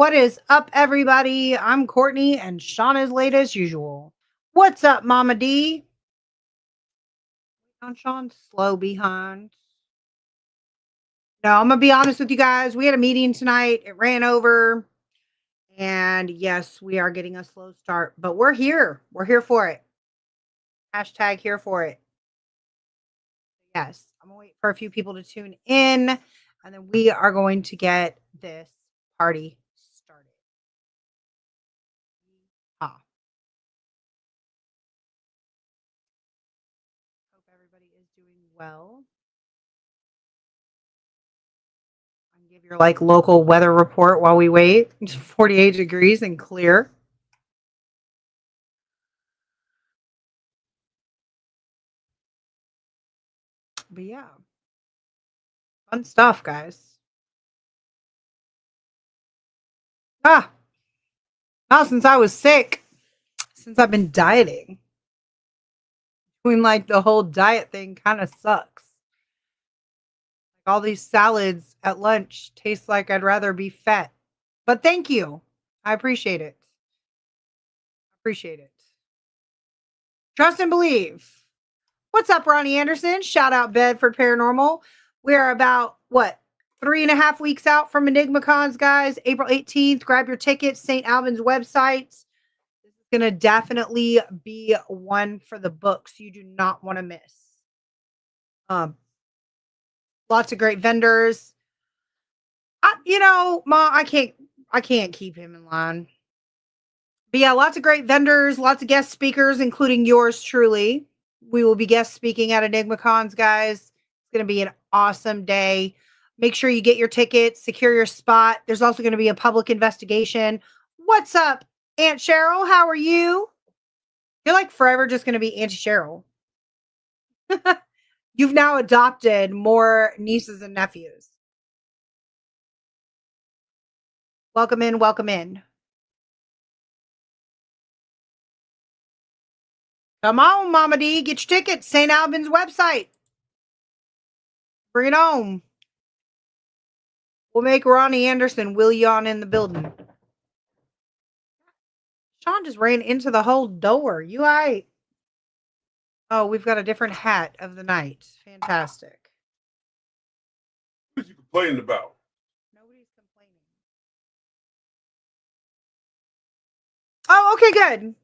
What is up, everybody? I'm Courtney, and Sean is late as usual. What's up, Mama D? On Sean's slow behind. No, I'm gonna be honest with you guys. We had a meeting tonight. It ran over, and yes, we are getting a slow start, but we're here. We're here for it. Hashtag here for it. Yes, I'm gonna wait for a few people to tune in, and then we are going to get this party started. Ah. Hope everybody is doing well. Give your like local weather report while we wait. It's 48 degrees and clear. But yeah, fun stuff, guys. Ah, not since I was sick. Since I've been dieting. Doing like the whole diet thing kind of sucks. Like all these salads at lunch taste like I'd rather be fat. But thank you. I appreciate it. Appreciate it. Trust and believe. What's up, Ronnie Anderson? Shout out Bedford Paranormal. We're about, what, 3.5 weeks out from EnigmaCons, guys. April 18th. Grab your tickets. St. Albans website. This is going to definitely be one for the books you do not want to miss. Lots of great vendors. Ma, I can't keep him in line. But yeah, lots of great vendors, lots of guest speakers, including yours truly. We will be guest speaking at EnigmaCons, guys. It's going to be an awesome day. Make sure you get your tickets, secure your spot. There's also going to be a public investigation. What's up, Aunt Cheryl? How are you? You're like forever just going to be Auntie Cheryl. You've now adopted more nieces and nephews. Welcome in, welcome in. Come on, Mama D, get your tickets. St. Albans website. Bring it on. We'll make Ronnie Anderson Willie on in the building. Sean just ran into the whole door. You all right? Oh, we've got a different hat of the night. Fantastic. What are you complaining about? Nobody's complaining. Oh, okay, good.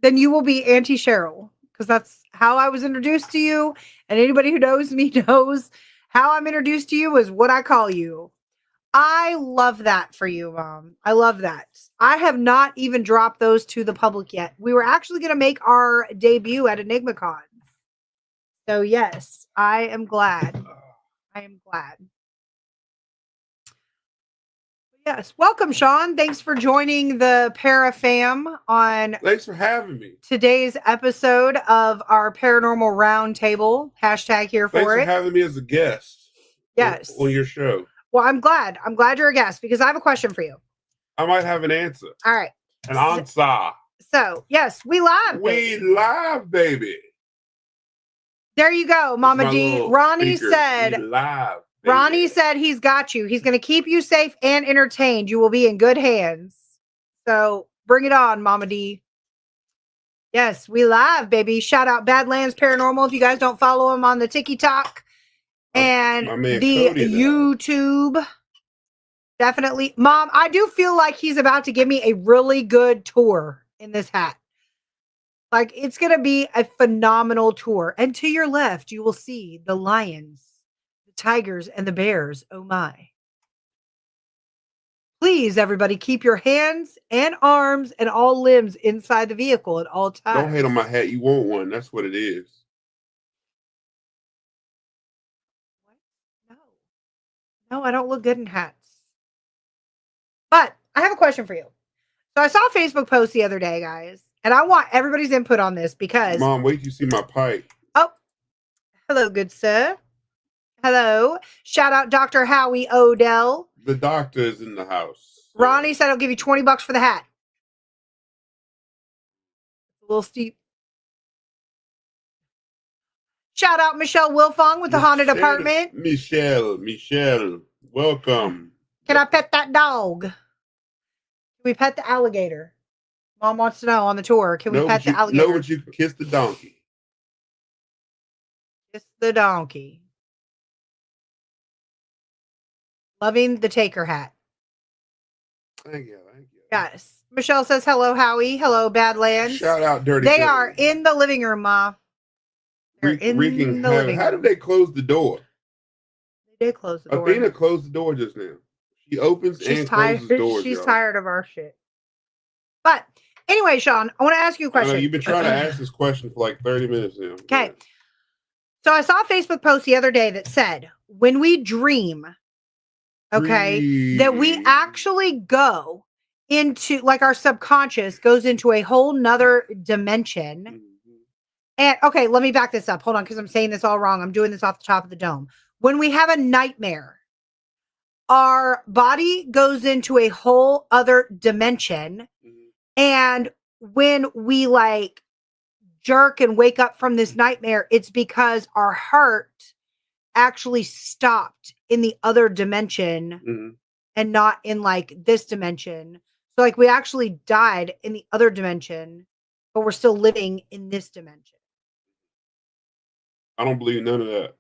Then you will be Auntie Cheryl, because that's how I was introduced to you. And anybody who knows me knows how I'm introduced to you is what I call you. I love that for you, Mom. I love that. I have not even dropped those to the public yet. We were actually going to make our debut at EnigmaCon. So, yes, I am glad. I am glad. Yes. Welcome, Sean. Thanks for joining the Para Fam on Thanks for having me. Today's episode of our Paranormal Roundtable. Hashtag here for Thanks it. for having me as a guest. Yes. On your show. Well, I'm glad. I'm glad you're a guest because I have a question for you. I might have an answer. All right. An answer. So, yes, we live. We live, baby. There you go, Mama D. Ronnie said, live, Ronnie said he's got you. He's going to keep you safe and entertained. You will be in good hands. So bring it on, Mama D. Yes, we live, baby. Shout out Badlands Paranormal. If you guys don't follow him on the TikTok and the YouTube, definitely. Mom, I do feel like he's about to give me a really good tour in this hat. Like, it's going to be a phenomenal tour. And to your left, you will see the lions, the tigers, and the bears. Oh, my. Please, everybody, keep your hands and arms and all limbs inside the vehicle at all times. Don't hate on my hat. You want one. That's what it is. What? No, I don't look good in hats. But I have a question for you. So I saw a Facebook post the other day, guys, and I want everybody's input on this because... Mom, wait till you see my pipe. Oh, hello, good sir. Hello. Shout out Dr. Howie Odell. The doctor is in the house. Ronnie said I'll give you $20 for the hat. A little steep. Shout out Michelle Wilfong with the haunted apartment. Michelle, welcome. Can I pet that dog? we pet the alligator? Mom wants to know on the tour. Can we pet the alligator? No, but you can kiss the donkey. Kiss the donkey. Loving the taker hat. Thank you. Yes. Michelle says, hello, Howie. Hello, Badlands. Shout out, Dirty. They are in the living room, Ma. They're in the living room. How did they close the door? They did close the door. Athena closed the door just now. She opens and closes doors. She's tired of our shit. But anyway, Sean, I want to ask you a question. You've been trying to ask this question for like 30 minutes now. Okay. So I saw a Facebook post the other day that said, when we dream, that we actually go into, like, our subconscious goes into a whole nother dimension. Mm-hmm. And okay, let me back this up. Hold on, because I'm saying this all wrong. I'm doing this off the top of the dome. When we have a nightmare, our body goes into a whole other dimension. Mm-hmm. And when we like jerk and wake up from this nightmare, it's because our heart actually stopped in the other dimension. Mm-hmm. And not in like this dimension. So like we actually died in the other dimension, but we're still living in this dimension. I don't believe none of that.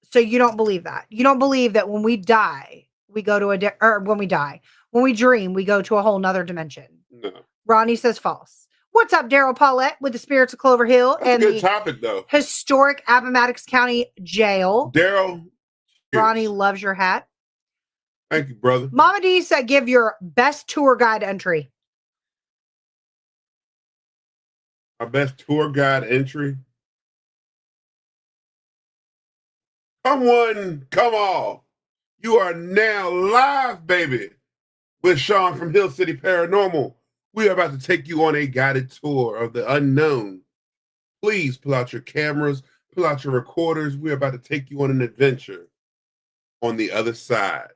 So you don't believe that? You don't believe that when we die, we go to when we dream, we go to a whole nother dimension? No. Ronnie says false. What's up, Daryl Paulette with the Spirits of Clover Hill? That's and a good topic, though. Historic Appomattox County Jail. Daryl. Ronnie loves your hat. Thank you, brother. Mama D said, give your best tour guide entry. My best tour guide entry? Come one, come all. You are now live, baby, with Sean from Hill City Paranormal. We are about to take you on a guided tour of the unknown. Please pull out your cameras, pull out your recorders. We are about to take you on an adventure on the other side.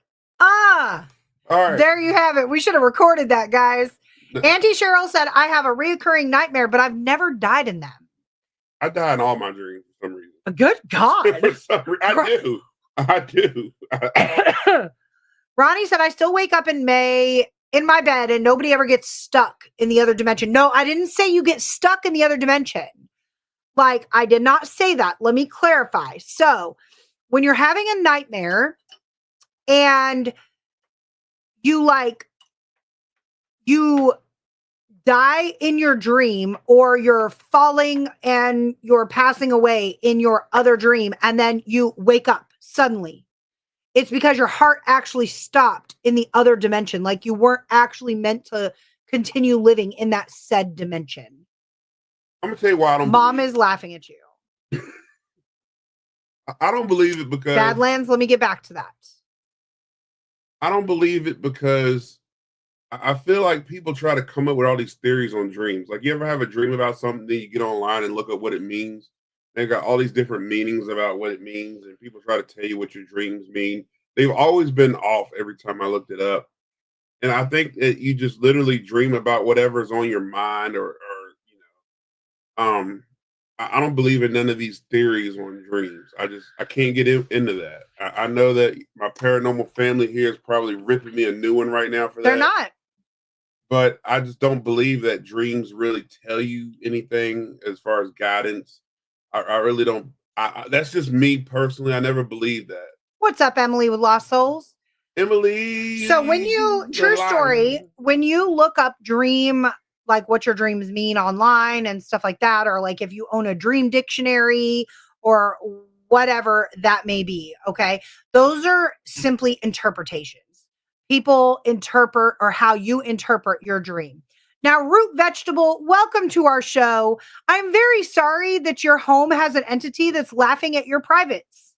All right. There you have it. We should have recorded that, guys. Auntie Cheryl said, I have a reoccurring nightmare, but I've never died in them. I die in all my dreams for some reason. Good God. For some reason. I do. Ronnie said, I still wake up in May in my bed and nobody ever gets stuck in the other dimension. No, I didn't say you get stuck in the other dimension. Like, I did not say that. Let me clarify. So when you're having a nightmare and you die in your dream, or you're falling and you're passing away in your other dream, and then you wake up suddenly, it's because your heart actually stopped in the other dimension. Like you weren't actually meant to continue living in that said dimension. I'm going to tell you why I don't Mom is laughing at you. I don't believe it because... Badlands, let me get back to that. I don't believe it because I feel like people try to come up with all these theories on dreams. Like, you ever have a dream about something, then you get online and look up what it means? They got all these different meanings about what it means, and people try to tell you what your dreams mean. They've always been off every time I looked it up. And I think that you just literally dream about whatever's on your mind, or I don't believe in none of these theories on dreams. I can't get into that. I know that my paranormal family here is probably ripping me a new one right now for that. They're not. But I just don't believe that dreams really tell you anything as far as guidance. I really don't. That's just me personally. I never believed that. What's up, Emily with Lost Souls? Emily. So when you, true story, when you look up dream, like what your dreams mean online and stuff like that, or like if you own a dream dictionary or whatever that may be, okay, those are simply interpretations. People interpret, or how you interpret your dream. Now, Root Vegetable, welcome to our show. I'm very sorry that your home has an entity that's laughing at your privates,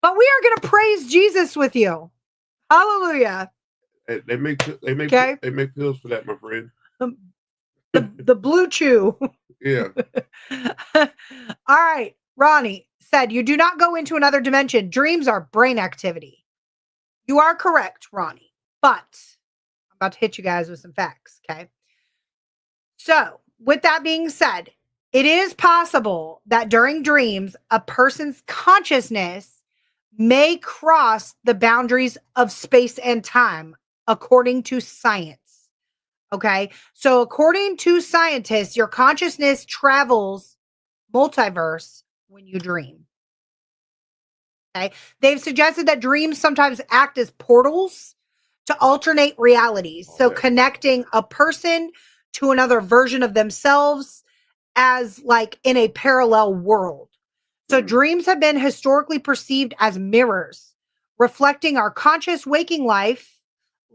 but we are going to praise Jesus with you. Hallelujah. They make pills for that, my friend. The Blue Chew. Yeah. All right. Ronnie said, you do not go into another dimension. Dreams are brain activity. You are correct, Ronnie, but I'm about to hit you guys with some facts, okay? So, with that being said, it is possible that during dreams, a person's consciousness may cross the boundaries of space and time, according to science. Okay. So, according to scientists, your consciousness travels multiverse when you dream. Okay. They've suggested that dreams sometimes act as portals to alternate realities. So, connecting a person to another version of themselves as like in a parallel world. So, dreams have been historically perceived as mirrors, reflecting our conscious waking life,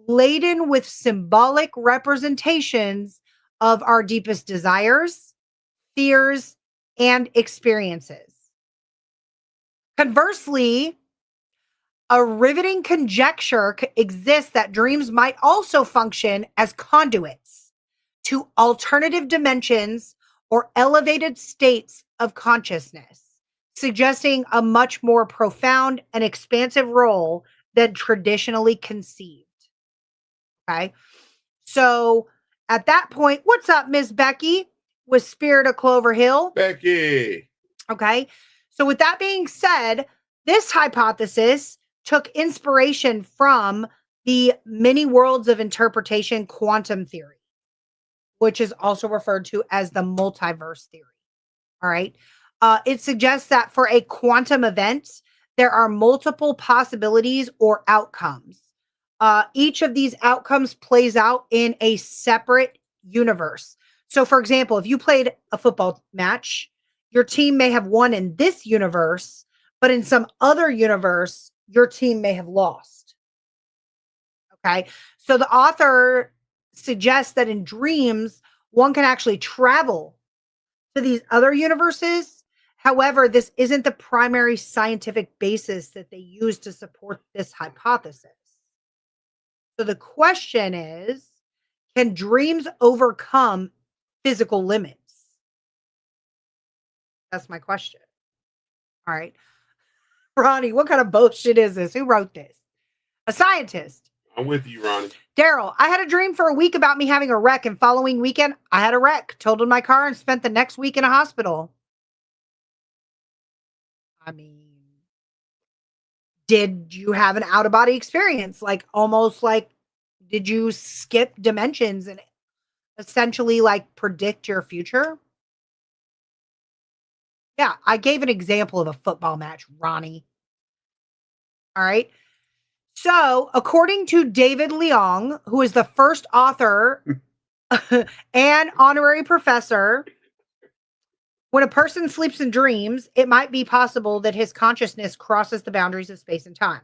laden with symbolic representations of our deepest desires, fears, and experiences. Conversely, a riveting conjecture exists that dreams might also function as conduits to alternative dimensions or elevated states of consciousness, suggesting a much more profound and expansive role than traditionally conceived. Okay. So at that point, what's up, Miss Becky with Spirit of Clover Hill? Becky. Okay. So with that being said, this hypothesis took inspiration from the many worlds of interpretation quantum theory, which is also referred to as the multiverse theory. All right. It suggests that for a quantum event, there are multiple possibilities or outcomes. Each of these outcomes plays out in a separate universe. So, for example, if you played a football match, your team may have won in this universe, but in some other universe, your team may have lost. Okay. So, the author suggests that in dreams, one can actually travel to these other universes. However, this isn't the primary scientific basis that they use to support this hypothesis. So the question is, can dreams overcome physical limits? That's my question. All right. Ronnie, what kind of bullshit is this? Who wrote this? A scientist. I'm with you, Ronnie. Daryl, I had a dream for a week about me having a wreck, and following weekend, I had a wreck, totaled my car, and spent the next week in a hospital. I mean, did you have an out of body experience? Like almost like, did you skip dimensions and essentially like predict your future? Yeah, I gave an example of a football match, Ronnie. All right. So, according to David Leong, who is the first author and honorary professor, when a person sleeps and dreams, it might be possible that his consciousness crosses the boundaries of space and time.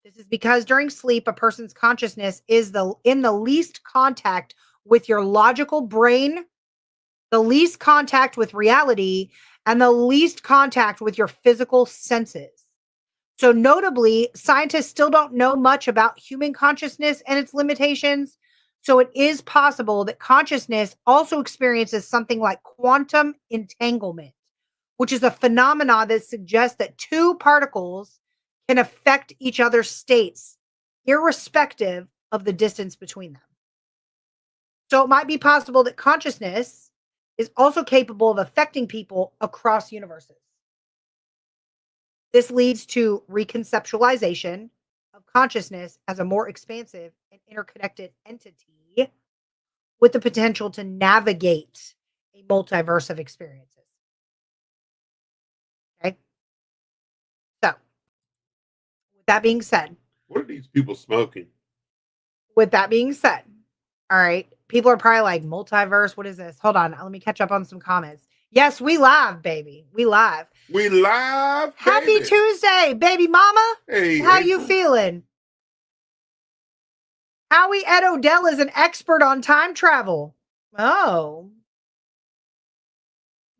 This is because during sleep, a person's consciousness is in the least contact with your logical brain, the least contact with reality, and the least contact with your physical senses. So, notably, scientists still don't know much about human consciousness and its limitations. So, it is possible that consciousness also experiences something like quantum entanglement, which is a phenomenon that suggests that two particles can affect each other's states, irrespective of the distance between them. So, it might be possible that consciousness is also capable of affecting people across universes. This leads to reconceptualization of consciousness as a more expansive and interconnected entity with the potential to navigate a multiverse of experiences. Okay. So, with that being said, What are these people smoking? with that being said, all right, people are probably like, multiverse, what is this? Hold on, let me catch up on some comments. Yes, we live, baby. We live. We live. Happy baby. Tuesday, baby mama. Hey, How April. you feeling? Howie Ed Odell is an expert on time travel. Oh.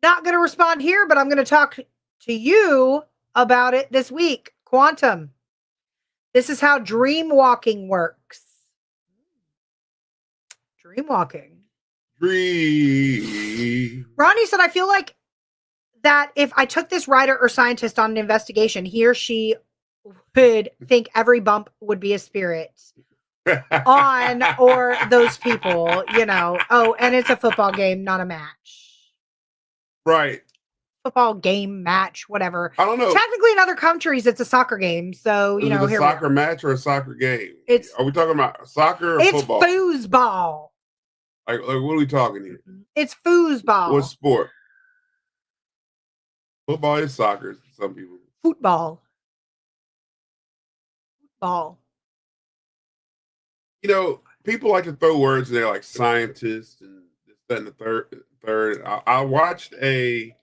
Not going to respond here, but I'm going to talk to you about it this week. Quantum. This is how dream walking works. Dream walking. Dream. Ronnie said, I feel like that if I took this writer or scientist on an investigation, he or she would think every bump would be a spirit on or those people, you know. Oh, and it's a football game, not a match. Right. Football game, match, whatever. I don't know. Technically, in other countries, it's a soccer game. So, you Is know, it a here soccer match or a soccer game? It's Are we talking about soccer or it's football? foosball. Like what are we talking here? It's foosball. What sport? Football is soccer. Some people. Football. Ball. You know, people like to throw words in there like scientists and this, that, and the third. I watched a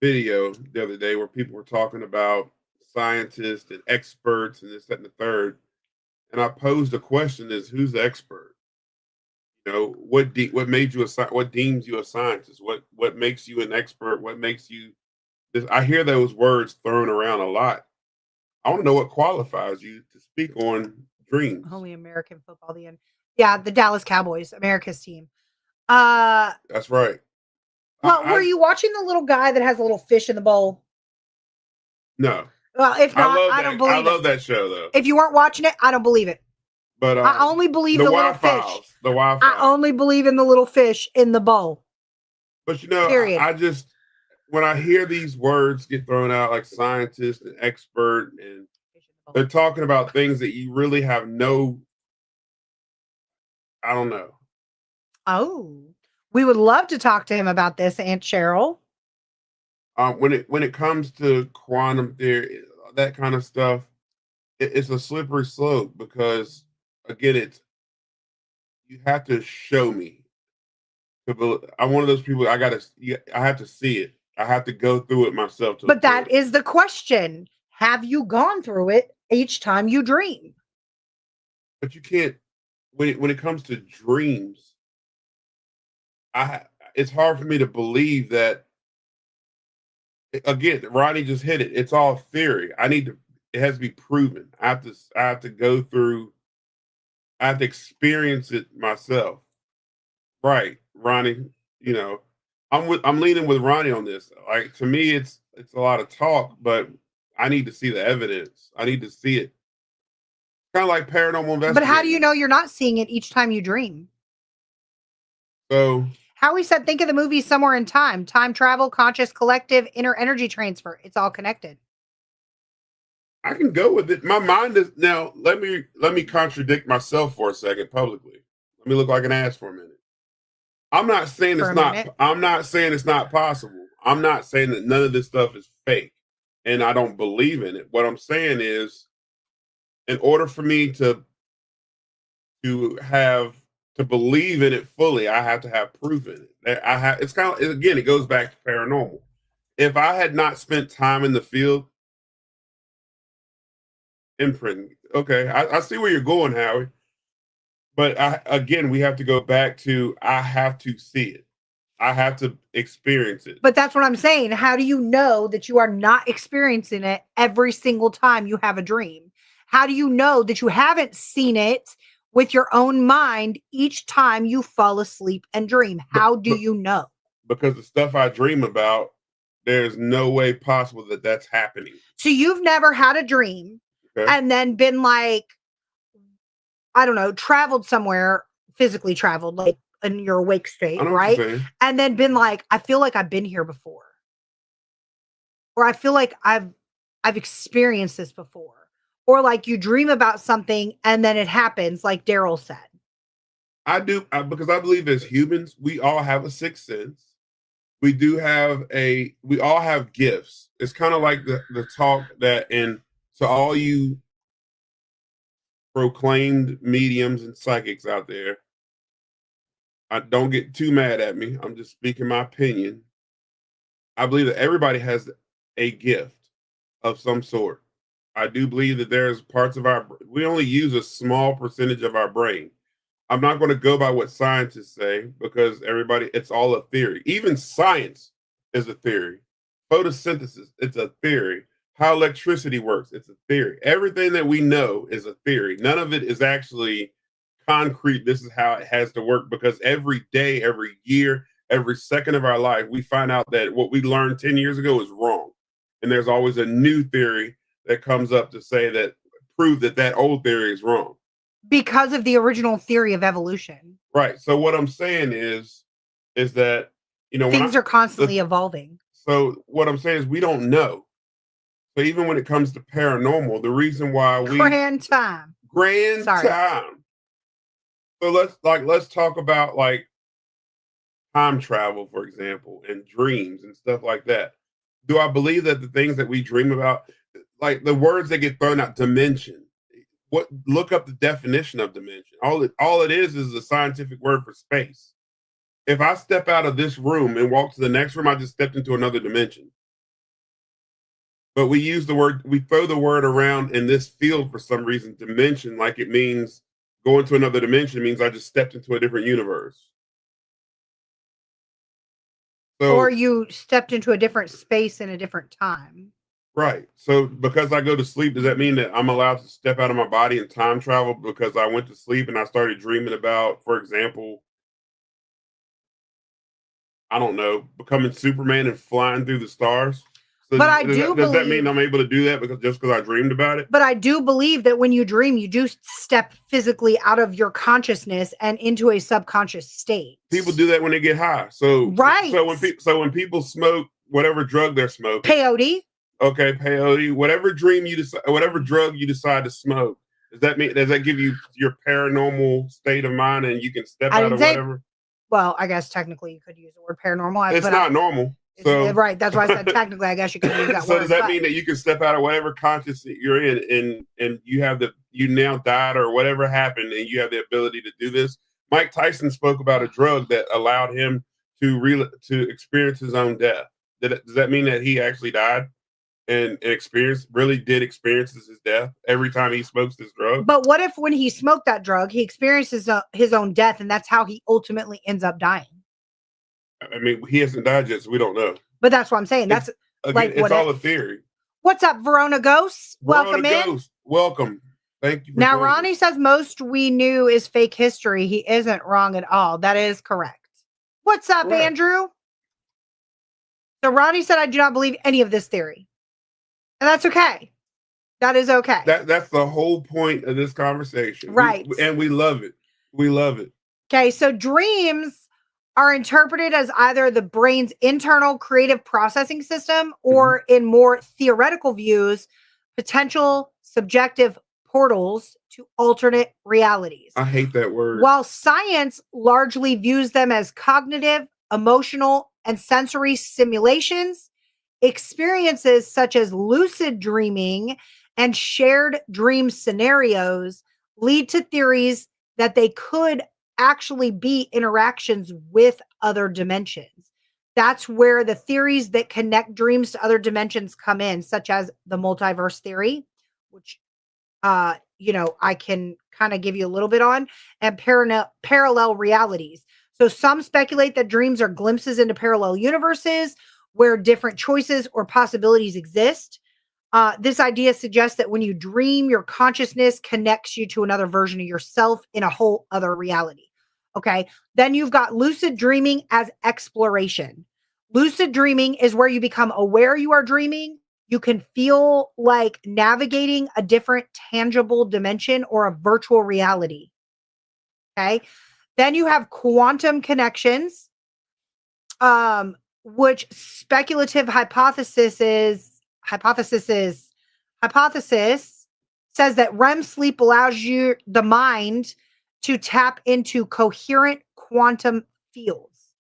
video the other day where people were talking about scientists and experts and this, that, and the third. And I posed a question: Is who's the expert? You know, what made you what deems you a scientist? What makes you an expert? What makes you this? I hear those words thrown around a lot. I want to know what qualifies you to speak on dreams. Only American football, the end. Yeah, the Dallas Cowboys, America's team. That's right. Well, were you watching the little guy that has a little fish in the bowl? No. Well, if not, I don't believe it. I love that show though. If you weren't watching it, I don't believe it. But I only believe the little fish. The Wi-Fi. I only believe in the little fish in the bowl. But you know, I just when I hear these words get thrown out like scientist and expert, and they're talking about things that you really have no, I don't know. Oh, we would love to talk to him about this, Aunt Cheryl. When it comes to quantum theory, that kind of stuff, it's a slippery slope because again, you have to show me. I'm one of those people. I have to see it. I have to go through it myself. But that is the question. Have you gone through it each time you dream? But you can't. When it comes to dreams, it's hard for me to believe that. Again, Ronnie just hit it. It's all theory. It has to be proven. I have to go through. I have to experience it myself. Right, Ronnie. You know, I'm leaning with Ronnie on this. Like to me, it's a lot of talk, but I need to see the evidence. I need to see it. Kind of like paranormal investigating. But how do you know you're not seeing it each time you dream? So Howie said, think of the movie Somewhere in Time. Time travel, conscious collective, inner energy transfer. It's all connected. I can go with it. My mind is now. Let me contradict myself for a second publicly. Let me look like an ass for a minute. I'm not saying it's not. I'm not saying it's not possible. I'm not saying that none of this stuff is fake, and I don't believe in it. What I'm saying is, in order for me to believe in it fully, I have to have proof in it. It's kind of again. It goes back to paranormal. If I had not spent time in the field, imprinting. Okay, I see where you're going, Howie. But again, we have to go back to I have to see it. I have to experience it. But that's what I'm saying. How do you know that you are not experiencing it every single time you have a dream? How do you know that you haven't seen it with your own mind each time you fall asleep and dream? How do you know? Because the stuff I dream about, there's no way possible that that's happening. So you've never had a dream and then been like, I don't know, traveled somewhere, physically traveled, like in your awake state, right? And then been like, I feel like I've been here before. Or I feel like I've experienced this before. Or like you dream about something and then it happens, like Daryl said. I do, because I believe as humans, we all have a sixth sense. We all have gifts. It's kind of like the talk that, and to all you proclaimed mediums and psychics out there, I don't get too mad at me. I'm just speaking my opinion. I believe that everybody has a gift of some sort. I do believe that there's parts of we only use a small percentage of our brain. I'm not going to go by what scientists say because it's all a theory. Even science is a theory. Photosynthesis, it's a theory. How electricity works, it's a theory. Everything that we know is a theory. None of it is actually concrete. This is how it has to work because every day, every year, every second of our life, we find out that what we learned 10 years ago is wrong. And there's always a new theory that comes up to say that prove that old theory is wrong. Because of the original theory of evolution. Right. So what I'm saying is that, things are constantly evolving. So what I'm saying is we don't know. So even when it comes to paranormal, the reason why Grand time. So let's talk about like time travel, for example, and dreams and stuff like that. Do I believe that the things that we dream about, like the words that get thrown out, dimension? What look up the definition of dimension. All it is a scientific word for space. If I step out of this room and walk to the next room, I just stepped into another dimension. But we throw the word around in this field for some reason, dimension, like it means going to another dimension means I just stepped into a different universe. Or So, you stepped into a different space in a different time. right. So, because I go to sleep, does that mean that I'm allowed to step out of my body and time travel because I went to sleep and I started dreaming about, for example, I don't know, becoming Superman and flying through the stars? So, But I do does that mean believe I'm able to do that because I dreamed about it? but I do believe that when you dream, you do step physically out of your consciousness and into a subconscious state. People do that when they get high. So, Right. when people smoke whatever drug they're smoking, Peyote. okay, peyote, whatever drug you decide to smoke, does that give you your paranormal state of mind and you can step I out didn't of say, whatever? well, I guess technically you could use the word paranormal, It's but not normal. So, right. That's why I said technically, I guess you could use that so word. does that But mean that you can step out of whatever conscious that you're in and you now died or whatever happened and you have the ability to do this? Mike Tyson spoke about a drug that allowed him to experience his own death. Does that mean that he actually died and did experiences his death every time he smokes this drug? but what if when he smoked that drug, he experiences his own death, and that's how he ultimately ends up dying? I mean, he hasn't died yet, so we don't know. But that's what I'm saying. It's That's again, like it's what all a theory. What's up, Verona Ghosts? Verona Welcome in. Ghost, welcome. Thank you for Now, joining Ronnie us. says most we knew is fake history. He isn't wrong at all. That is correct. What's up, Correct. Andrew? So Ronnie said, I do not believe any of this theory. And that's okay. That is okay. That's the whole point of this conversation. Right. We love it. We love it. Okay, so dreams are interpreted as either the brain's internal creative processing system or, in more theoretical views, potential subjective portals to alternate realities. I hate that word. While science largely views them as cognitive, emotional, and sensory simulations, experiences such as lucid dreaming and shared dream scenarios lead to theories that they could actually be interactions with other dimensions. That's where the theories that connect dreams to other dimensions come in, such as the multiverse theory, which I can kind of give you a little bit on, and parallel realities. So some speculate that dreams are glimpses into parallel universes where different choices or possibilities exist. This idea suggests that when you dream, your consciousness connects you to another version of yourself in a whole other reality. Okay. Then you've got lucid dreaming as exploration. Lucid dreaming is where you become aware you are dreaming. You can feel like navigating a different tangible dimension or a virtual reality. Okay. Then you have quantum connections, which speculative hypothesis says that REM sleep allows you the mind to tap into coherent quantum fields,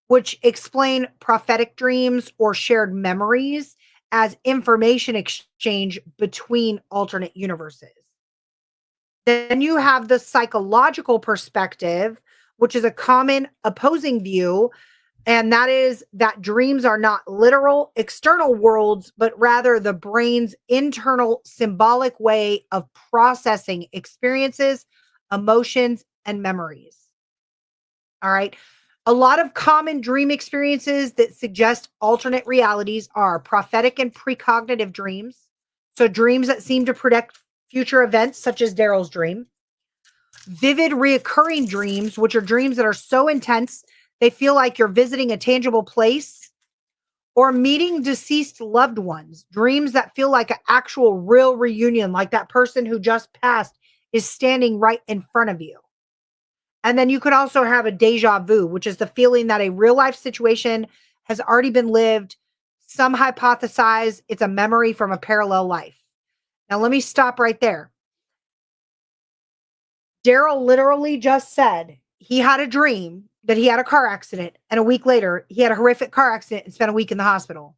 which explain prophetic dreams or shared memories as information exchange between alternate universes. Then you have the psychological perspective, which is a common opposing view, and that is that dreams are not literal external worlds, but rather the brain's internal symbolic way of processing experiences, emotions, and memories. All right. A lot of common dream experiences that suggest alternate realities are prophetic and precognitive dreams. So, dreams that seem to predict future events, such as Daryl's dream. Vivid reoccurring dreams, which are dreams that are so intense they feel like you're visiting a tangible place, or meeting deceased loved ones, dreams that feel like an actual real reunion, like that person who just passed is standing right in front of you. And then you could also have a deja vu, which is the feeling that a real life situation has already been lived. Some hypothesize it's a memory from a parallel life. Now, let me stop right there. Daryl literally just said he had a dream that he had a car accident, and a week later, he had a horrific car accident and spent a week in the hospital.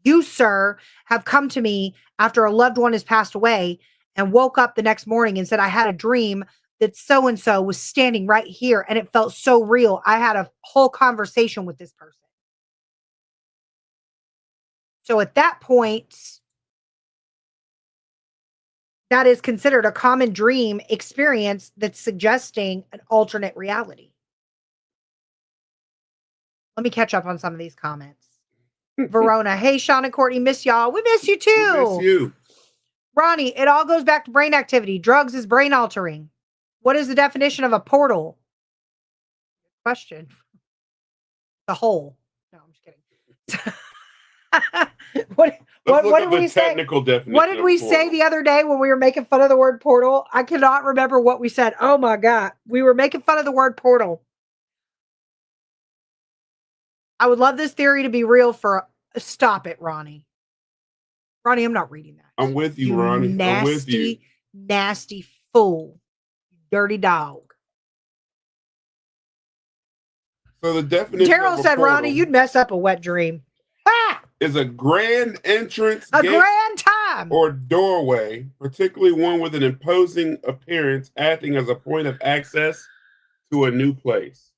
You, sir, have come to me after a loved one has passed away and woke up the next morning and said, I had a dream that so and so was standing right here and it felt so real. I had a whole conversation with this person. So at that point, that is considered a common dream experience that's suggesting an alternate reality. Let me catch up on some of these comments. Verona, hey, Sean and Courtney, miss y'all. We miss you too. We miss you. Ronnie, it all goes back to brain activity. Drugs is brain altering. What is the definition of a portal? Question. The hole. No, I'm just kidding. what did we say? What did we say the other day when we were making fun of the word portal? I cannot remember what we said. Oh my God. We were making fun of the word portal. I would love this theory to be real for stop it, Ronnie. Ronnie, I'm not reading that. I'm with you, Ronnie. I'm with you. Nasty fool. Dirty dog. So the definition Daryl said, Ronnie, you'd mess up a wet dream. Ah! Is a grand entrance, a grand time, or doorway, particularly one with an imposing appearance, acting as a point of access to a new place.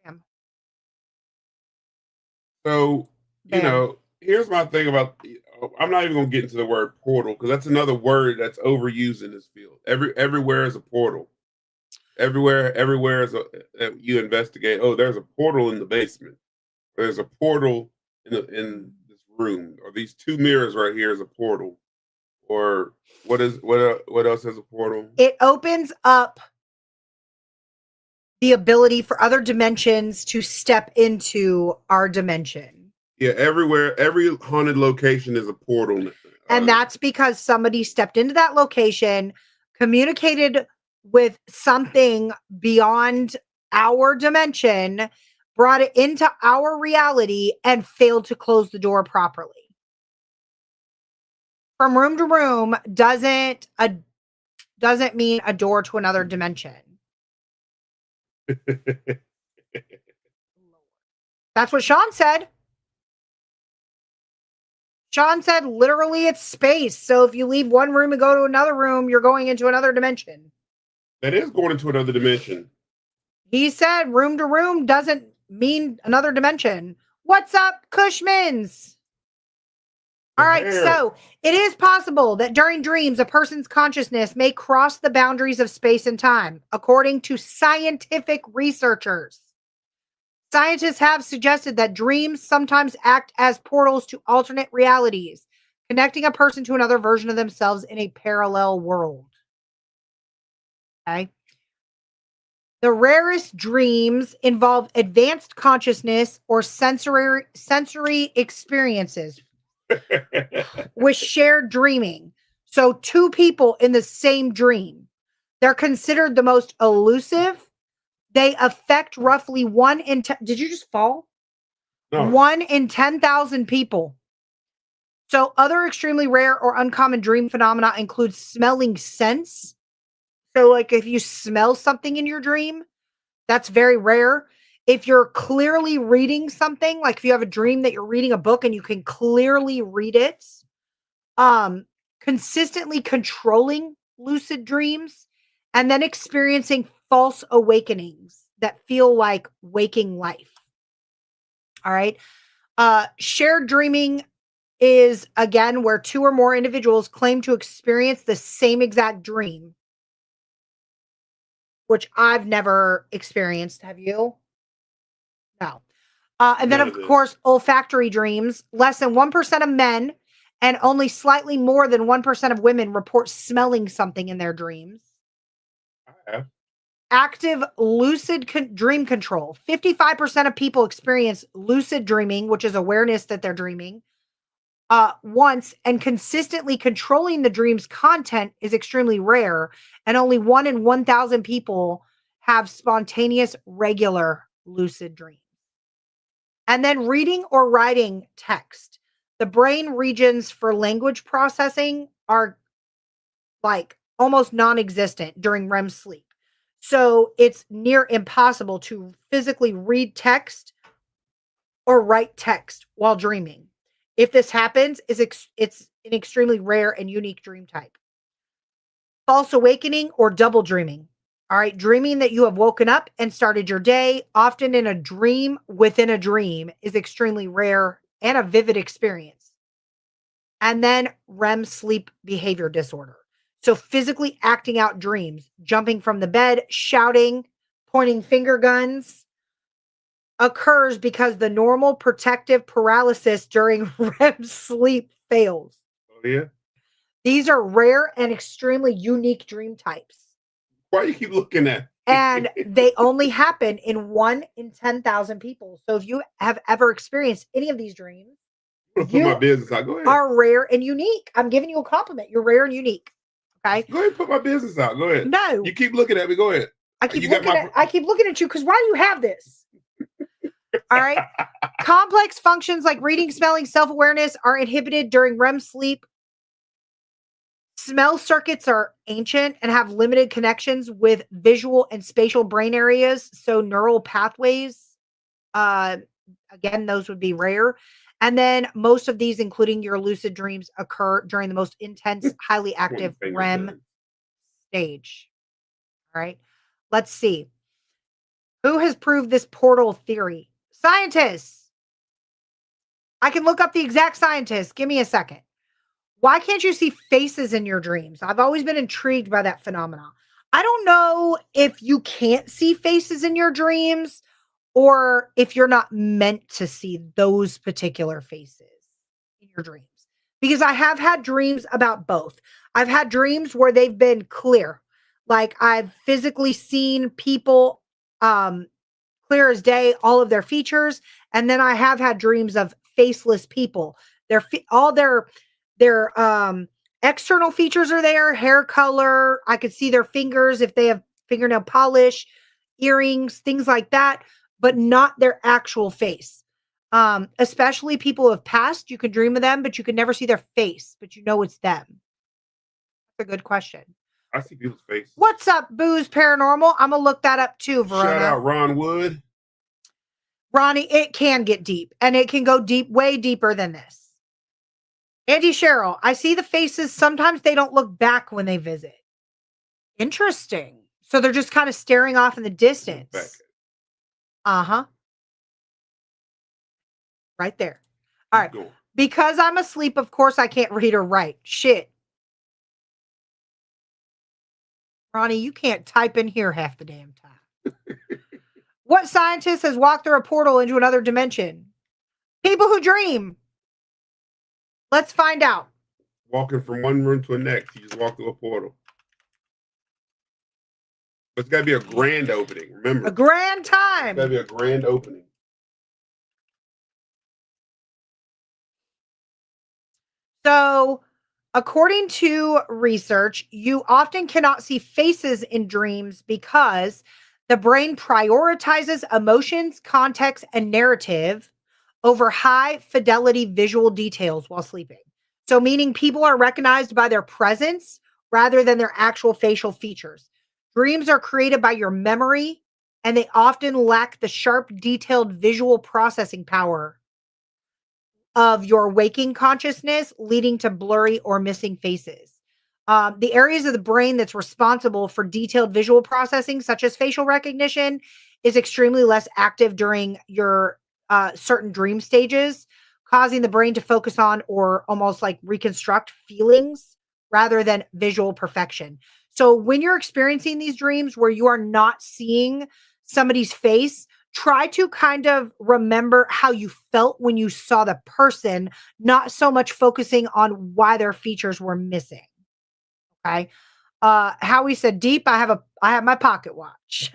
Bam. So, you know, here's my thing about, I'm not even going to get into the word portal because that's another word that's overused in this field. Everywhere is a portal. Everywhere is you investigate. Oh, there's a portal in the basement. There's a portal in this room, or these two mirrors right here is a portal. Or what else is a portal? It opens up the ability for other dimensions to step into our dimension. Yeah, every haunted location is a portal. And that's because somebody stepped into that location, communicated with something beyond our dimension, brought it into our reality, and failed to close the door properly. From room to room doesn't mean a door to another dimension. That's what Sean said. Sean said literally it's space. So if you leave one room and go to another room, you're going into another dimension. That is going into another dimension. He said room to room doesn't mean another dimension. What's up, Cushmans? All right, so it is possible that during dreams, a person's consciousness may cross the boundaries of space and time, according to scientific researchers. Scientists have suggested that dreams sometimes act as portals to alternate realities, connecting a person to another version of themselves in a parallel world. Okay. The rarest dreams involve advanced consciousness or sensory experiences with shared dreaming. So two people in the same dream. They're considered the most elusive. They affect roughly 1 in 10. Did you just fall? No. 1 in 10,000 people. So other extremely rare or uncommon dream phenomena include smelling scents. So like if you smell something in your dream, that's very rare. If you're clearly reading something, like if you have a dream that you're reading a book and you can clearly read it, consistently controlling lucid dreams, and then experiencing false awakenings that feel like waking life. All right. Shared dreaming is, again, where two or more individuals claim to experience the same exact dream, which I've never experienced. Have you? No. And then, of course, olfactory dreams. Less than 1% of men and only slightly more than 1% of women report smelling something in their dreams. Active lucid dream control. 55% of people experience lucid dreaming, which is awareness that they're dreaming, once, and consistently controlling the dream's content is extremely rare, and only 1 in 1,000 people have spontaneous, regular lucid dreams. And then reading or writing text. The brain regions for language processing are like almost non-existent during REM sleep. So it's near impossible to physically read text or write text while dreaming. If this happens, it's an extremely rare and unique dream type. False awakening or double dreaming. All right, dreaming that you have woken up and started your day, often in a dream within a dream, is extremely rare and a vivid experience. And then REM sleep behavior disorder. So physically acting out dreams, jumping from the bed, shouting, pointing finger guns, occurs because the normal protective paralysis during REM sleep fails. Oh yeah. These are rare and extremely unique dream types. Why you keep looking at? And they only happen in 1 in 10,000 people. So if you have ever experienced any of these dreams, Put my business out. Go ahead. are rare and unique. I'm giving you a compliment. You're rare and unique. Okay. Go ahead and put my business out. Go ahead. No. You keep looking at me. Go ahead. I keep looking at you because why do you have this? All right. Complex functions like reading, smelling, self-awareness are inhibited during REM sleep. Smell circuits are ancient and have limited connections with visual and spatial brain areas. So neural pathways, again, those would be rare. And then most of these, including your lucid dreams, occur during the most intense, highly active REM stage. All right. Let's see. Who has proved this portal theory? Scientists. I can look up the exact scientists. Give me a second. Why can't you see faces in your dreams? I've always been intrigued by that phenomenon. I don't know if you can't see faces in your dreams or if you're not meant to see those particular faces in your dreams. Because I have had dreams about both. I've had dreams where they've been clear. Like I've physically seen people clear as day, all of their features, and then I have had dreams of faceless people. All their external features are there, hair color. I could see their fingers if they have fingernail polish, earrings, things like that, but not their actual face. Especially people who have passed, you can dream of them, but you can never see their face, but you know it's them. That's a good question. I see people's faces. What's up, Booze Paranormal? I'm gonna look that up too, Verona. Shout out Ron Wood. Ronnie, it can get deep, and it can go deep, way deeper than this. Andy Cheryl, I see the faces. Sometimes they don't look back when they visit. Interesting. So they're just kind of staring off in the distance. Uh-huh. Right there. All right. Because I'm asleep, of course, I can't read or write. Shit. Ronnie, you can't type in here half the damn time. What scientist has walked through a portal into another dimension? People who dream. Let's find out. Walking from one room to the next. You just walk through a portal. But it's got to be a grand opening. Remember. A grand time. It's got to be a grand opening. So, according to research, you often cannot see faces in dreams because the brain prioritizes emotions, context, and narrative over high fidelity visual details while sleeping. So, meaning people are recognized by their presence rather than their actual facial features. Dreams are created by your memory and they often lack the sharp, detailed visual processing power of your waking consciousness, leading to blurry or missing faces. The areas of the brain that's responsible for detailed visual processing, such as facial recognition, is extremely less active during your certain dream stages, causing the brain to focus on or almost like reconstruct feelings rather than visual perfection. So when you're experiencing these dreams where you are not seeing somebody's face, try to kind of remember how you felt when you saw the person, not so much focusing on why their features were missing. Okay. Howie said, deep, I have my pocket watch.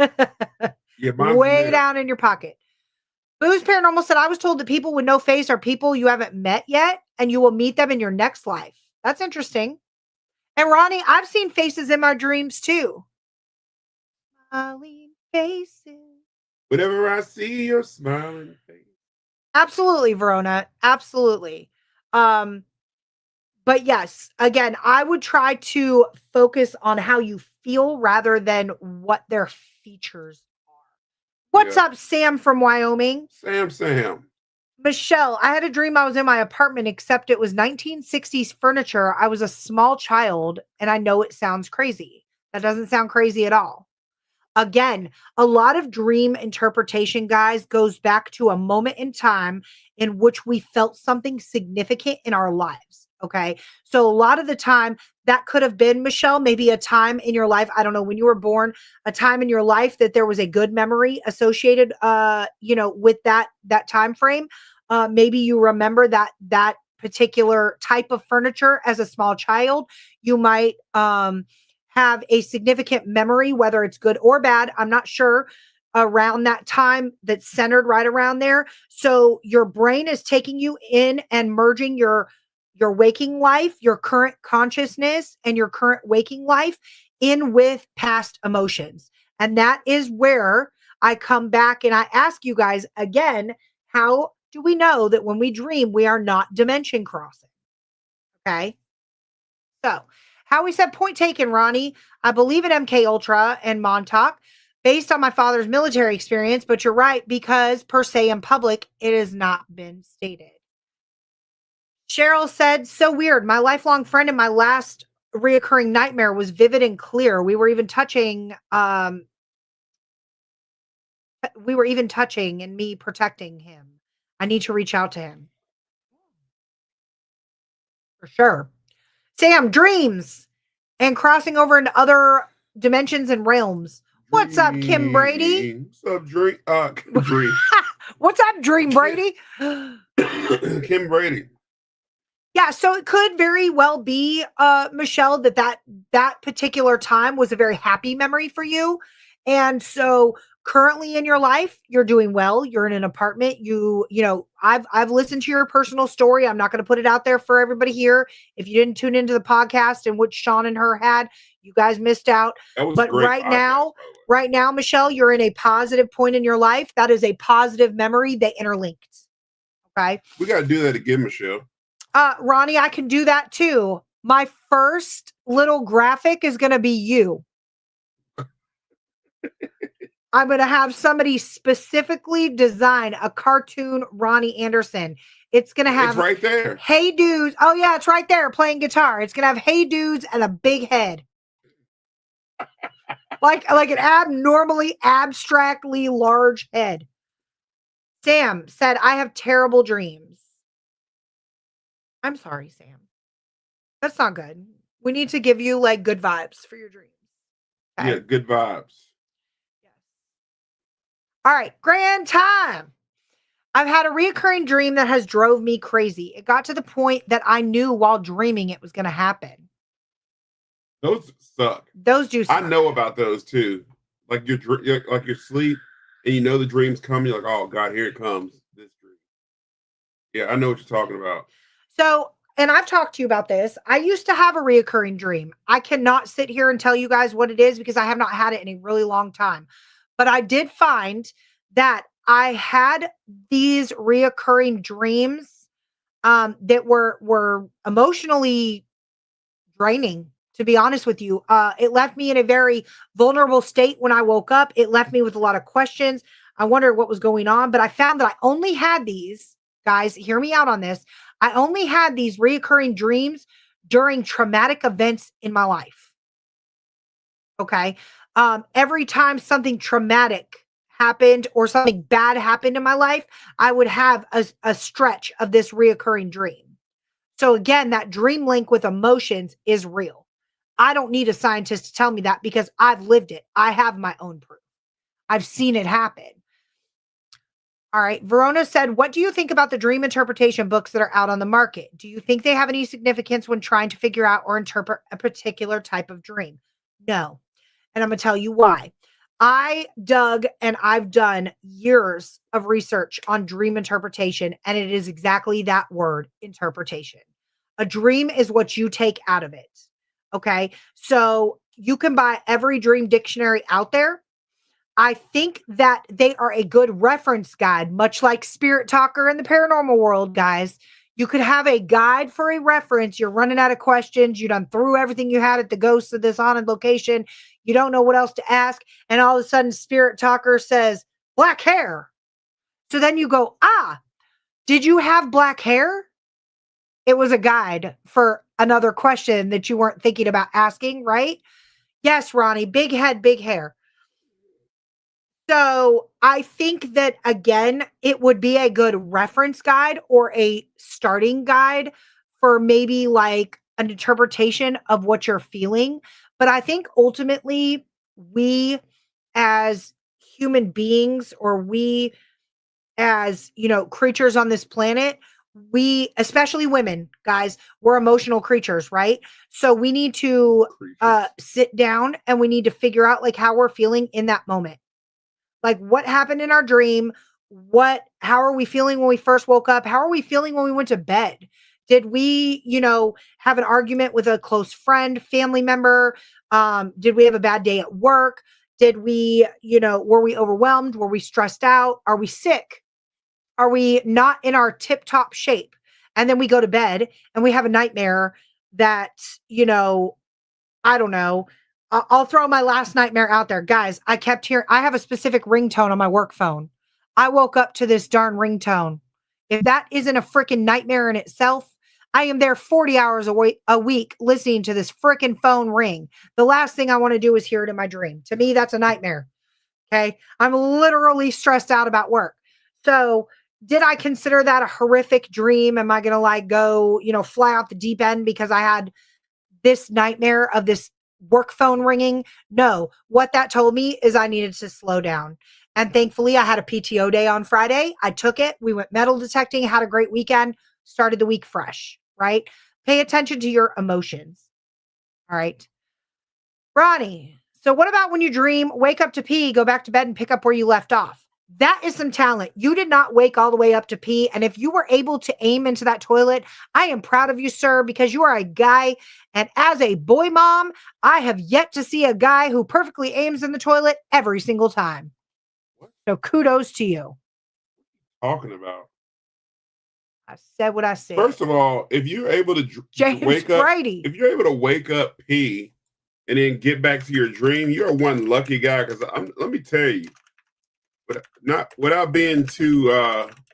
Yeah, way down in your pocket. Booze Paranormal said, I was told that people with no face are people you haven't met yet, and you will meet them in your next life. That's interesting. And Ronnie, I've seen faces in my dreams too. Smiling faces. Whenever I see your smiling face. Absolutely, Verona. Absolutely. But yes, again, I would try to focus on how you feel rather than what their features are. What's Yeah. up, Sam from Wyoming? Sam. Michelle, I had a dream I was in my apartment, except it was 1960s furniture. I was a small child, and I know it sounds crazy. That doesn't sound crazy at all. Again, a lot of dream interpretation, guys, goes back to a moment in time in which we felt something significant in our lives. Okay. So a lot of the time that could have been, Michelle, maybe a time in your life. I don't know when you were born, a time in your life that there was a good memory associated with that time frame. Maybe you remember that particular type of furniture as a small child. You might have a significant memory, whether it's good or bad. I'm not sure around that time that's centered right around there. So your brain is taking you in and merging your waking life, your current consciousness and your current waking life in with past emotions. And that is where I come back and I ask you guys again, how do we know that when we dream, we are not dimension crossing? Okay. So, how we said point taken, Ronnie. I believe in MK Ultra and Montauk based on my father's military experience, but you're right because per se in public it has not been stated. Cheryl said, "So weird. My lifelong friend and my last reoccurring nightmare was vivid and clear. We were even touching and me protecting him. I need to reach out to him for sure." Sam, dreams and crossing over into other dimensions and realms. What's up, Kim Brady? What's up, Dream? Dream. What's up, Dream Brady? Kim Brady. Yeah, so it could very well be, Michelle, that particular time was a very happy memory for you, and so currently in your life, you're doing well. You're in an apartment. I've listened to your personal story. I'm not going to put it out there for everybody here. If you didn't tune into the podcast in which Sean and her had, you guys missed out. That was But great podcast, by the way. right now, Michelle, you're in a positive point in your life. That is a positive memory. They interlinked. Okay. We got to do that again, Michelle. Ronnie, I can do that too. My first little graphic is going to be you. I'm going to have somebody specifically design a cartoon Ronnie Anderson. It's going to have It's right there. Hey Dudes. Oh yeah, it's right there playing guitar. It's going to have Hey Dudes and a big head. like an abnormally abstractly large head. Sam said, "I have terrible dreams." I'm sorry, Sam. That's not good. We need to give you like good vibes for your dreams. Okay? Yeah, good vibes. Yes. All right, grand time. I've had a reoccurring dream that has drove me crazy. It got to the point that I knew while dreaming it was going to happen. Those suck. Those do suck. I know about those too. Like your sleep, and you know the dream's coming. You're like, oh God, here it comes. This dream. Yeah, I know what you're talking about. So, and I've talked to you about this. I used to have a reoccurring dream. I cannot sit here and tell you guys what it is because I have not had it in a really long time. But I did find that I had these reoccurring dreams that were emotionally draining, to be honest with you. It left me in a very vulnerable state when I woke up. It left me with a lot of questions. I wondered what was going on, but I found that I only had these, guys, hear me out on this. I only had these reoccurring dreams during traumatic events in my life. Okay. Every time something traumatic happened or something bad happened in my life, I would have a stretch of this reoccurring dream. So again, that dream link with emotions is real. I don't need a scientist to tell me that because I've lived it. I have my own proof. I've seen it happen. All right. Verona said, "What do you think about the dream interpretation books that are out on the market? Do you think they have any significance when trying to figure out or interpret a particular type of dream?" No. And I'm going to tell you why. I dug and I've done years of research on dream interpretation, and it is exactly that word, interpretation. A dream is what you take out of it. Okay. So you can buy every dream dictionary out there. I think that they are a good reference guide, much like Spirit Talker in the paranormal world, guys. You could have a guide for a reference. You're running out of questions. You done threw everything you had at the ghost of this haunted location. You don't know what else to ask. And all of a sudden, Spirit Talker says, black hair. So then you go, did you have black hair? It was a guide for another question that you weren't thinking about asking, right? Yes, Ronnie, big head, big hair. So I think that, again, it would be a good reference guide or a starting guide for maybe like an interpretation of what you're feeling. But I think ultimately, we as human beings, or we as, creatures on this planet, we, especially women, guys, we're emotional creatures, right? So we need to Creatures. sit down and we need to figure out like how we're feeling in that moment. Like what happened in our dream? How are we feeling when we first woke up? How are we feeling when we went to bed? Did we, have an argument with a close friend, family member? Did we have a bad day at work? Did we, were we overwhelmed? Were we stressed out? Are we sick? Are we not in our tip top shape? And then we go to bed and we have a nightmare that, I don't know. I'll throw my last nightmare out there. Guys, I kept hearing, I have a specific ringtone on my work phone. I woke up to this darn ringtone. If that isn't a freaking nightmare in itself, I am there 40 hours a week listening to this freaking phone ring. The last thing I want to do is hear it in my dream. To me, that's a nightmare. Okay. I'm literally stressed out about work. So, did I consider that a horrific dream? Am I going to like go, fly off the deep end because I had this nightmare of this work phone ringing? No. What that told me is I needed to slow down. And thankfully, I had a PTO day on Friday. I took it. We went metal detecting, had a great weekend, started the week fresh, right? Pay attention to your emotions. All right. Ronnie, so what about when you dream, wake up to pee, go back to bed and pick up where you left off? That is some talent. You did not wake all the way up to pee. And if you were able to aim into that toilet, I am proud of you, sir, because you are a guy. And as a boy mom, I have yet to see a guy who perfectly aims in the toilet every single time. What So kudos to you. talking about? I said what I said. First of all, if you're able to James wake up, Brady. if you're able to wake up, pee, and then get back to your dream, you're one lucky guy. Because let me tell you, but not without being too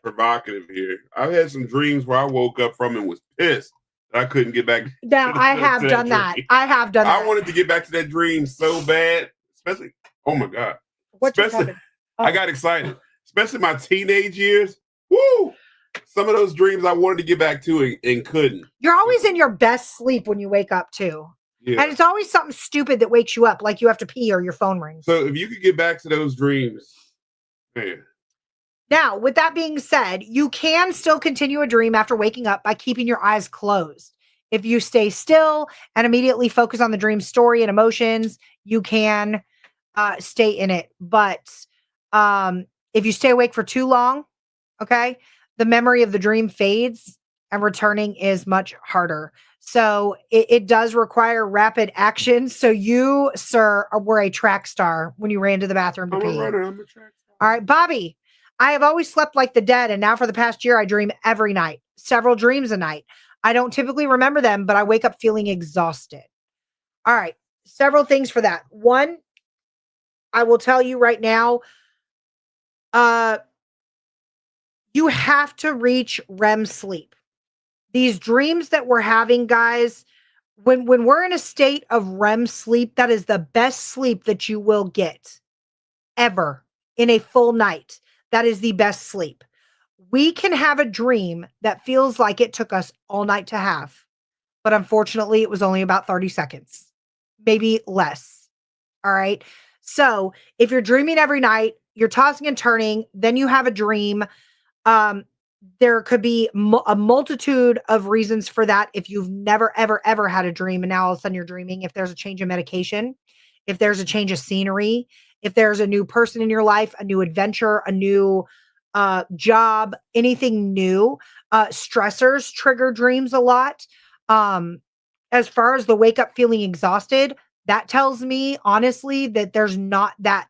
provocative here, I've had some dreams where I woke up from and was pissed that I couldn't get back. Now, I have done that. I have done that. I wanted to get back to that dream so bad, especially, oh my God. What just Especially, happened? Oh. I got excited, especially my teenage years. Woo! Some of those dreams I wanted to get back to and couldn't. You're always in your best sleep when you wake up too. Yeah. And it's always something stupid that wakes you up, like you have to pee or your phone rings. So if you could get back to those dreams, man. Now, with that being said, you can still continue a dream after waking up by keeping your eyes closed. If you stay still and immediately focus on the dream story and emotions, you can stay in it. But if you stay awake for too long, okay, the memory of the dream fades and returning is much harder. So it does require rapid action. So you, sir, were a track star when you ran to the bathroom to I'm pee. a runner. I'm a track star. All right, Bobby, I have always slept like the dead. And now for the past year, I dream every night, several dreams a night. I don't typically remember them, but I wake up feeling exhausted. All right, several things for that. One, I will tell you right now, you have to reach REM sleep. These dreams that we're having, guys, when we're in a state of REM sleep, that is the best sleep that you will get ever in a full night. That is the best sleep. We can have a dream that feels like it took us all night to have, but unfortunately, it was only about 30 seconds, maybe less. All right. So if you're dreaming every night, you're tossing and turning, then you have a dream. There could be a multitude of reasons for that. If you've never, ever, ever had a dream and now all of a sudden you're dreaming, if there's a change of medication, if there's a change of scenery, if there's a new person in your life, a new adventure, a new job, anything new, stressors trigger dreams a lot. As far as the wake up feeling exhausted, that tells me honestly that there's not that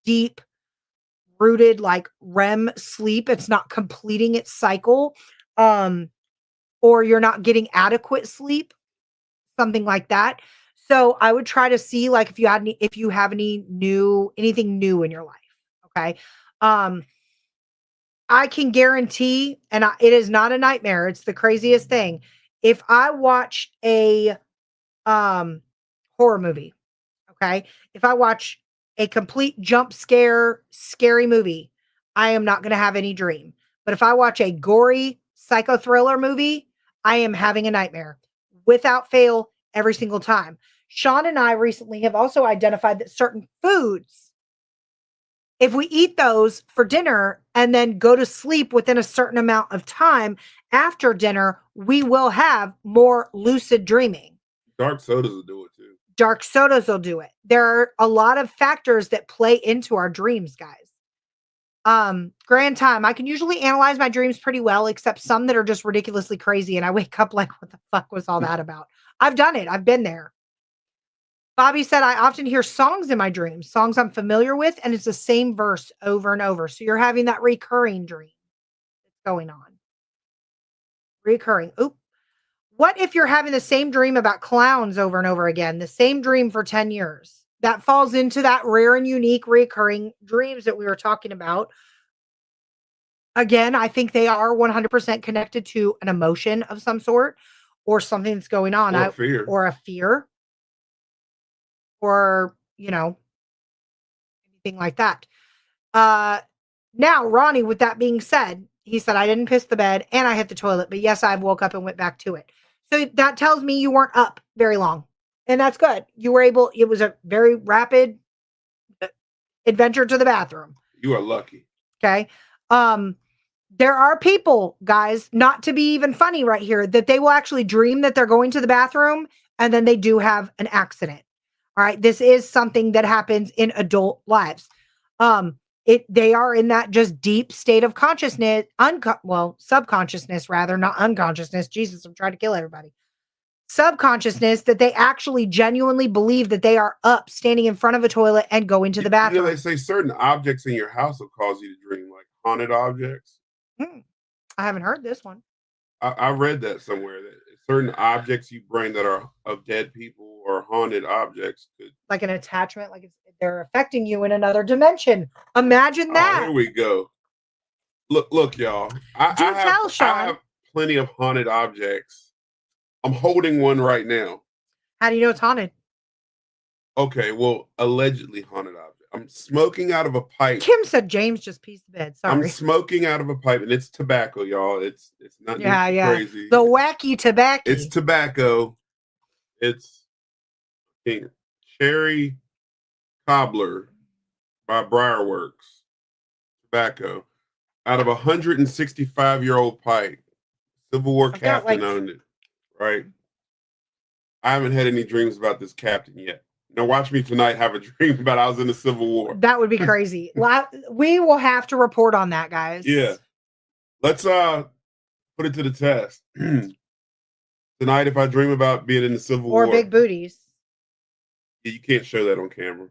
deep rooted like REM sleep. It's not completing its cycle. or you're not getting adequate sleep, something like that. So I would try to see like if you have anything new in your life. Okay. Um, I can guarantee, and it is not a nightmare. It's the craziest thing. If I watch a um horror movie, okay, if I watch a complete jump scare, scary movie, I am not going to have any dream. But if I watch a gory psycho thriller movie, I am having a nightmare without fail every single time. Sean and I recently have also identified that certain foods, if we eat those for dinner and then go to sleep within a certain amount of time after dinner, we will have more lucid dreaming. Dark sodas will do it too. Dark sodas will do it. There are a lot of factors that play into our dreams, guys. Grand time. I can usually analyze my dreams pretty well, except some that are just ridiculously crazy. And I wake up like, what the fuck was all that about? I've done it. I've been there. Bobby said, I often hear songs in my dreams, songs I'm familiar with, and it's the same verse over and over. So you're having that recurring dream that's going on. Recurring. Oop. What if you're having the same dream about clowns over and over again, the same dream for 10 years? That falls into that rare and unique recurring dreams that we were talking about. Again, I think they are 100% connected to an emotion of some sort or something that's going on. Or fear. Or a fear. Or, anything like that. Now, Ronnie, with that being said, he said, I didn't piss the bed and I hit the toilet, but yes, I woke up and went back to it. So that tells me you weren't up very long. And that's good. You were able, it was a very rapid adventure to the bathroom. You are lucky. Okay. There are people, guys, not to be even funny right here, that they will actually dream that they're going to the bathroom and then they do have an accident. All right. This is something that happens in adult lives. They are in that just deep state of consciousness, subconsciousness rather, not unconsciousness. Jesus, I'm trying to kill everybody. Subconsciousness that they actually genuinely believe that they are up, standing in front of a toilet and going to the bathroom. They say certain objects in your house will cause you to dream, like haunted objects. I haven't heard this one. I read that somewhere that certain objects you bring that are of dead people or haunted objects could, like an attachment, like they're affecting you in another dimension. Imagine that. Here we go. Look, y'all. I have plenty of haunted objects. I'm holding one right now. How do you know it's haunted? Okay, well, allegedly haunted object. I'm smoking out of a pipe. Kim said James just pieced the bed. Sorry. I'm smoking out of a pipe, and it's tobacco, y'all. It's not crazy. The wacky tobacco. It's tobacco. It's cherry cobbler by Briarworks. Tobacco out of a 165-year-old pipe. Civil War captain owned it. Right. I haven't had any dreams about this captain yet. Now watch me tonight have a dream about I was in the Civil War. That would be crazy. We will have to report on that, guys. Yeah. Let's put it to the test. Tonight, if I dream about being in the Civil War. Or big booties. Yeah, you can't show that on camera.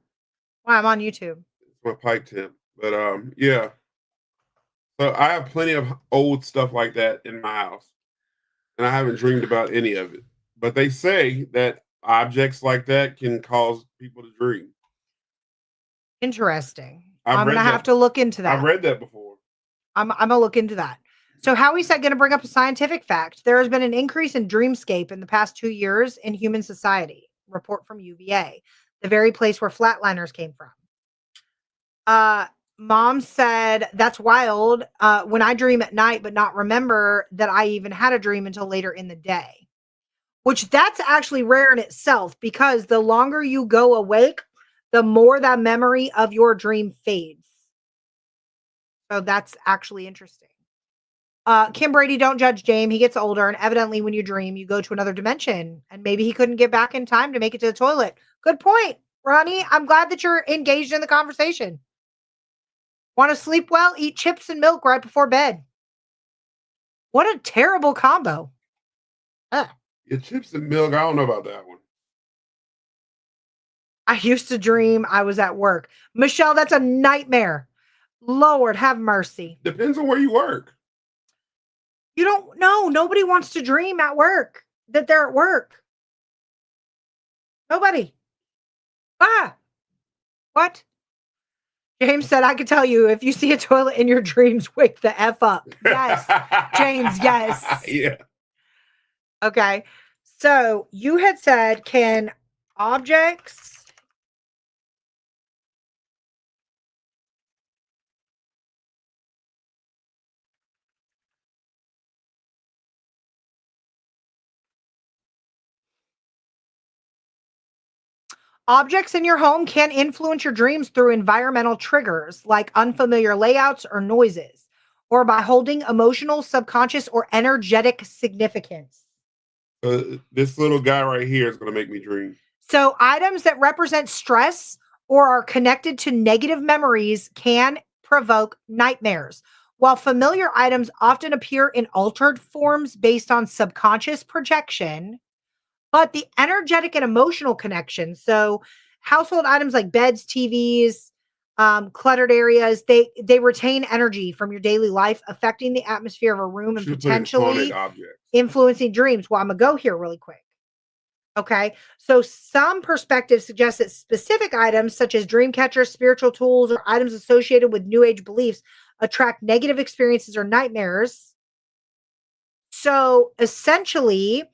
Why? I'm on YouTube. It's my pipe temp. But yeah. So I have plenty of old stuff like that in my house. And I haven't dreamed about any of it. But they say that objects like that can cause people to dream. Interesting. I'm going to have to look into that. I've read that before. I'm going to look into that. So Howie's going to bring up a scientific fact. There has been an increase in dreamscape in the past 2 years in human society. Report from UVA, the very place where flatliners came from. Mom said, that's wild. When I dream at night, but not remember that I even had a dream until later in the day. Which that's actually rare in itself, because the longer you go awake, the more that memory of your dream fades. So that's actually interesting. Kim Brady, don't judge James. He gets older, and evidently when you dream, you go to another dimension, and maybe he couldn't get back in time to make it to the toilet. Good point, Ronnie. I'm glad that you're engaged in the conversation. Want to sleep well? Eat chips and milk right before bed. What a terrible combo. Yeah, chips and milk. I don't know about that one. I used to dream I was at work. Michelle, that's a nightmare. Lord, have mercy. Depends on where you work. You don't know. Nobody wants to dream at work that they're at work. Nobody. Ah, what? James said, I could tell you if you see a toilet in your dreams, wake the F up. Yes. James, yes. Yeah. Okay. So you had said, can objects objects in your home can influence your dreams through environmental triggers like unfamiliar layouts or noises, or by holding emotional, subconscious, or energetic significance. This little guy right here is going to make me dream. So, items that represent stress or are connected to negative memories can provoke nightmares. While familiar items often appear in altered forms based on subconscious projection, but the energetic and emotional connection. So, household items like beds, TVs, cluttered areas, they retain energy from your daily life, affecting the atmosphere of a room and Should put in haunted potentially objects. influencing dreams. Well, I'm gonna go here really quick. Okay. So some perspectives suggest that specific items such as dream catchers, spiritual tools, or items associated with new age beliefs attract negative experiences or nightmares. So essentially,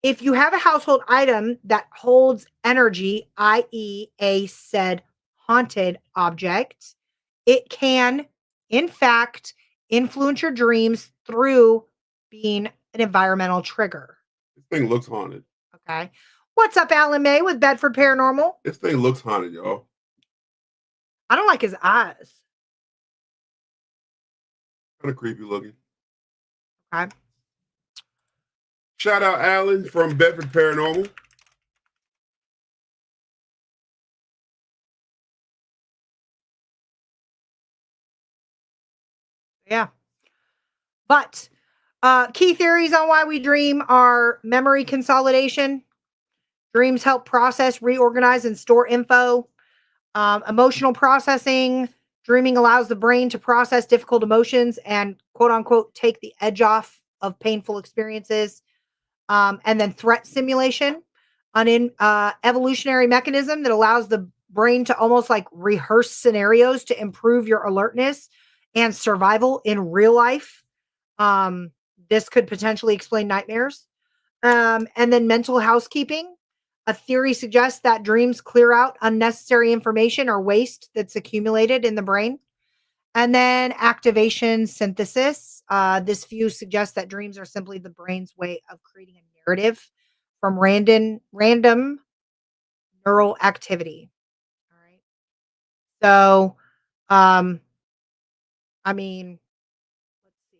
if you have a household item that holds energy, i.e., a said haunted object, it can, in fact, influence your dreams through being an environmental trigger. This thing looks haunted. Okay. What's up, Alan May with Bedford Paranormal? This thing looks haunted, y'all. I don't like his eyes. Kind of creepy looking. Okay. Shout out Alan from Bedford Paranormal. Yeah. But key theories on why we dream are memory consolidation. Dreams help process, reorganize, and store info. Emotional processing. Dreaming allows the brain to process difficult emotions and quote unquote take the edge off of painful experiences. And then threat simulation, evolutionary mechanism that allows the brain to almost like rehearse scenarios to improve your alertness and survival in real life. Um, this could potentially explain nightmares. And then mental housekeeping. A theory suggests that dreams clear out unnecessary information or waste that's accumulated in the brain. And then activation synthesis. This view suggests that dreams are simply the brain's way of creating a narrative from random neural activity. All right. So, um, I mean, let's see.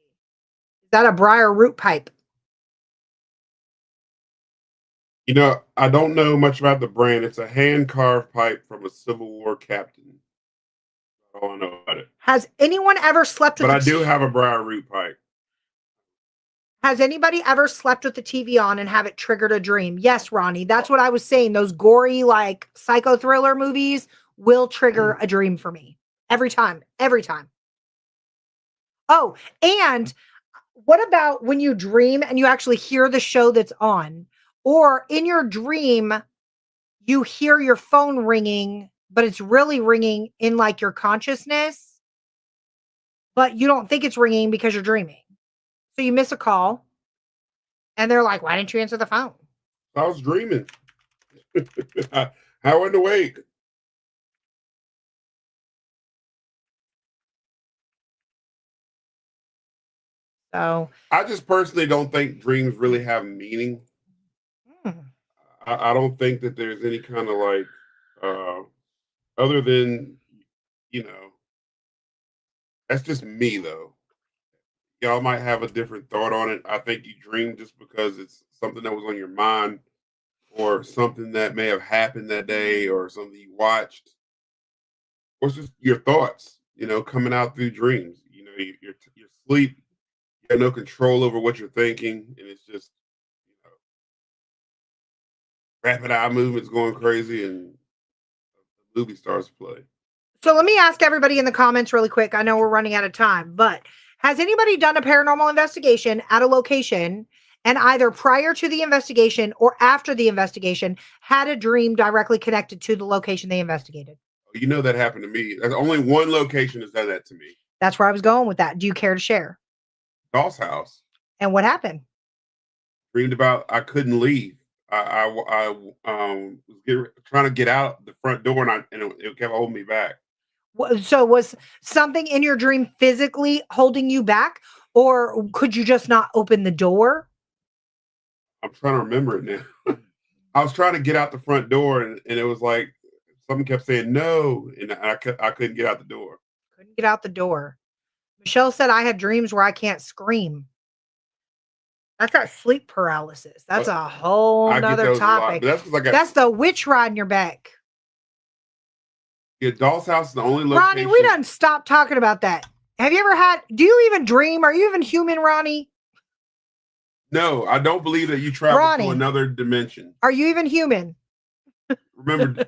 Is that a briar root pipe? You know, I don't know much about the brand. It's a hand carved pipe from a Civil War captain. I don't know about it. Has anyone ever slept with But I do have a briar root pipe. Has anybody ever slept with the TV on and have it triggered a dream? Yes, Ronnie. That's what I was saying. Those gory, like psycho thriller movies will trigger a dream for me every time. Every time. Oh, and what about when you dream and you actually hear the show that's on, or in your dream, you hear your phone ringing, but it's really ringing in like your consciousness, but you don't think it's ringing because you're dreaming. So you miss a call and they're like, why didn't you answer the phone? I was dreaming. I wasn't awake. So I just personally don't think dreams really have meaning. hmm. I don't think that there's any kind of like, other than, you know, that's just me though. Y'all might have a different thought on it. I think you dream just because it's something that was on your mind or something that may have happened that day or something you watched or it's just your thoughts, coming out through dreams. Your sleep, you have no control over what you're thinking, and it's just you know, rapid eye movements going crazy, and the movie starts to play. So let me ask everybody in the comments really quick. I know we're running out of time, but Has anybody done a paranormal investigation at a location and either prior to the investigation or after the investigation had a dream directly connected to the location they investigated? You know that happened to me. There's only one location has done that to me. That's where I was going with that. Do you care to share? Doll's house. And what happened? Dreamed about I couldn't leave. Was trying to get out the front door, and it kept holding me back. So was something in your dream physically holding you back, or could you just not open the door? I'm trying to remember it now. I was trying to get out the front door, and it was like someone kept saying no, and I couldn't get out the door. Couldn't get out the door. Michelle said I had dreams where I can't scream. That's that sleep paralysis. That's a whole nother topic. That's the witch riding your back. Yeah, Doll's house is the only location. Ronnie, we done stop talking about that. Have you ever do you even dream? Are you even human, Ronnie? No, I don't believe that you travel to another dimension. Are you even human? Remember,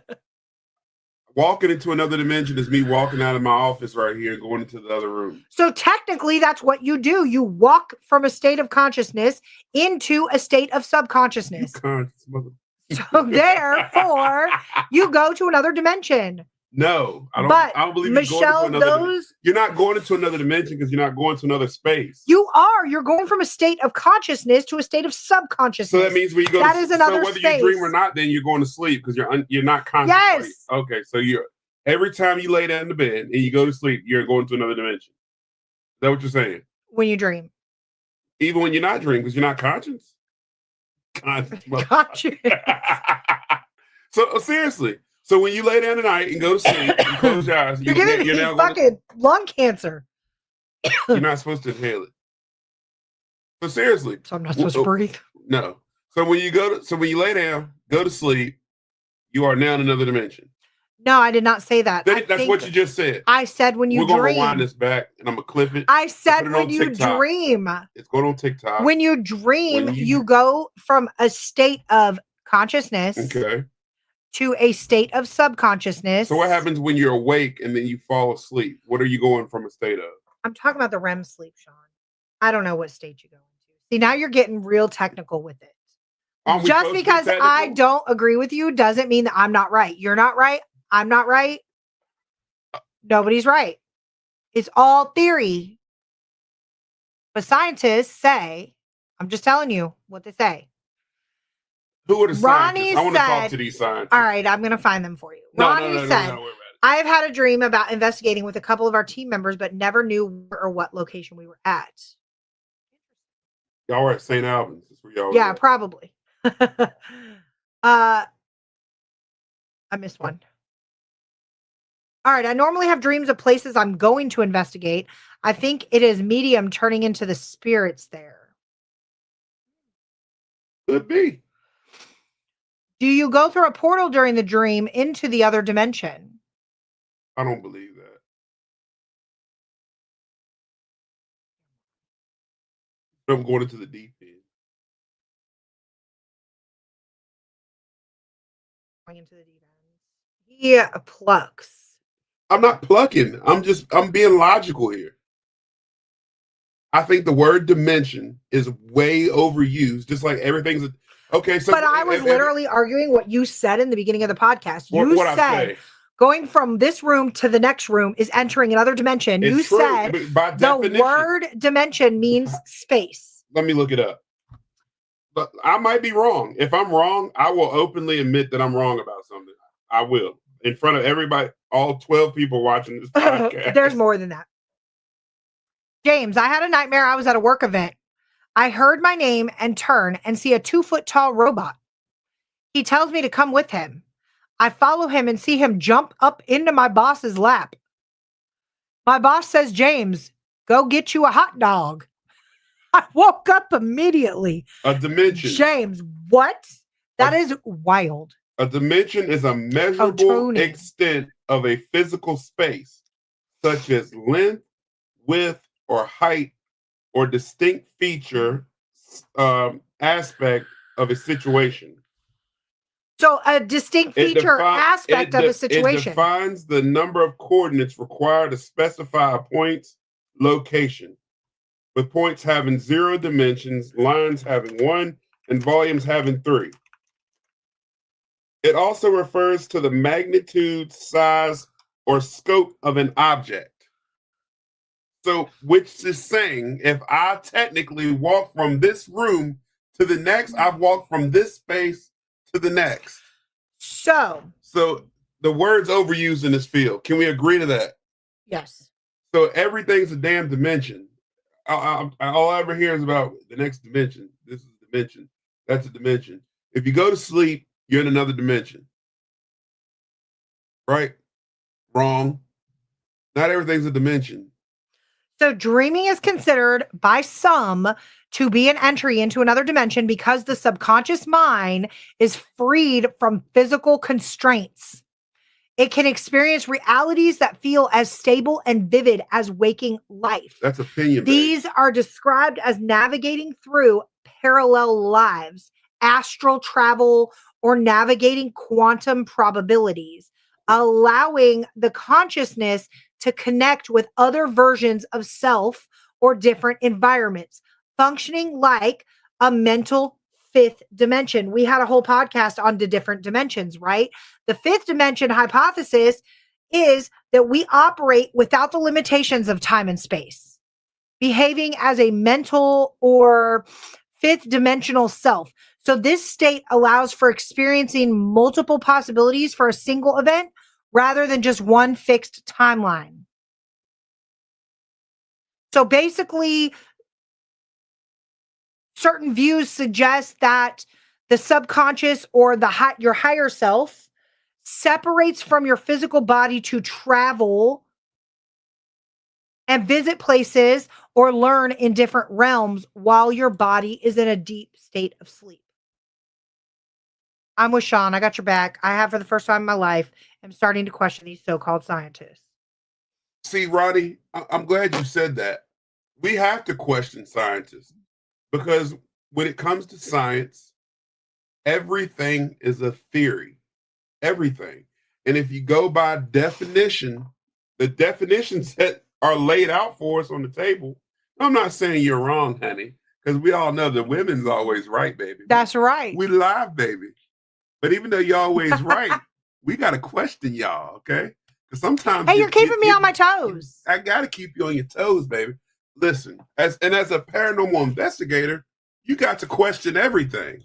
walking into another dimension is me walking out of my office right here and going into the other room. So technically, that's what you do. You walk from a state of consciousness into a state of subconsciousness. So therefore, you go to another dimension. No, I don't believe Michelle, you're not going into another dimension because you're not going to another space. You are. You're going from a state of consciousness to a state of subconsciousness. So that means when you go, that is another whether space. You dream or not, then you're going to sleep because you're not conscious. Yes. Okay, so every time you lay down in the bed and you go to sleep, you're going to another dimension. Is that what you're saying? When you dream, even when you're not dreaming, because you're not conscious. Conscious. So seriously. So when you lay down tonight and go to sleep, and close your eyes, you're giving me fucking lung cancer. You're not supposed to inhale it. So seriously. So I'm not supposed to breathe. No. So when you lay down, go to sleep, you are now in another dimension. No, I did not say that. That's what you just said. I said when you dream. We're going to rewind this back and I'm going to clip it. I said when you dream. It's going on TikTok. When you dream, you go from a state of consciousness. Okay. To a state of subconsciousness. So what happens when you're awake and then you fall asleep? What are you going from a state of? I'm talking about the REM sleep, Sean. I don't know what state you go into. See, now you're getting real technical with it. Just because I don't agree with you doesn't mean that I'm not right. You're not right. I'm not right. Nobody's right. It's all theory. But scientists say, I'm just telling you what they say. Who are the scientists? I want to talk to these scientists. All right, I'm going to find them for you. Ronnie said, I have had a dream about investigating with a couple of our team members, but never knew where or what location we were at. Y'all were at St. Albans. That's where y'all were at. Probably. I missed one. All right, I normally have dreams of places I'm going to investigate. I think it is medium turning into the spirits there. Could be. Do you go through a portal during the dream into the other dimension? I don't believe that. I'm going into the deep end. Going into the deep end. He plucks. I'm not plucking. I'm being logical here. I think the word dimension is way overused, just like everything's okay. So, but I was literally arguing what you said in the beginning of the podcast. You said going from this room to the next room is entering another dimension. You said the word dimension means space. Let me look it up. But I might be wrong. If I'm wrong, I will openly admit that I'm wrong about something. I will. In front of everybody, all 12 people watching this podcast. There's more than that. James, I had a nightmare. I was at a work event. I heard my name and turn and see a 2-foot tall robot. He tells me to come with him. I follow him and see him jump up into my boss's lap. My boss says, James, go get you a hot dog. I woke up immediately. A dimension. James, what? That is wild. A dimension is a measurable extent of a physical space, such as length, width, or height, or distinct feature aspect of a situation. So a distinct feature aspect of a situation. It defines the number of coordinates required to specify a point's location. with points having 0 dimensions, lines having 1, and volumes having 3. It also refers to the magnitude, size, or scope of an object. So, which is saying, if I technically walk from this room to the next, I've walked from this space to the next. So the word's overused in this field. Can we agree to that? yes. So everything's a damn dimension. All I ever hear is about the next dimension. This is a dimension. That's a dimension. If you go to sleep, you're in another dimension. Right? Wrong. Not everything's a dimension. So dreaming is considered by some to be an entry into another dimension because the subconscious mind is freed from physical constraints. It can experience realities that feel as stable and vivid as waking life. That's opinion. These are described as navigating through parallel lives, astral travel, or navigating quantum probabilities, allowing the consciousness to connect with other versions of self or different environments, functioning like a mental fifth dimension. We had a whole podcast on the different dimensions, right? The fifth dimension hypothesis is that we operate without the limitations of time and space, behaving as a mental or fifth dimensional self. So this state allows for experiencing multiple possibilities for a single event rather than just one fixed timeline. So basically, certain views suggest that the subconscious or your higher self separates from your physical body to travel and visit places or learn in different realms while your body is in a deep state of sleep. I'm with Sean. I got your back. I have, for the first time in my life, am starting to question these so-called scientists. See, Roddy, I'm glad you said that. We have to question scientists because when it comes to science, everything is a theory. Everything. And if you go by definition, the definitions that are laid out for us on the table, I'm not saying you're wrong, honey, because we all know the women's always right, baby. That's right. We live, baby. But even though you're always right, we got to question y'all, okay? Because sometimes you're keeping me on my toes. I got to keep you on your toes, baby. Listen, as a paranormal investigator, you got to question everything.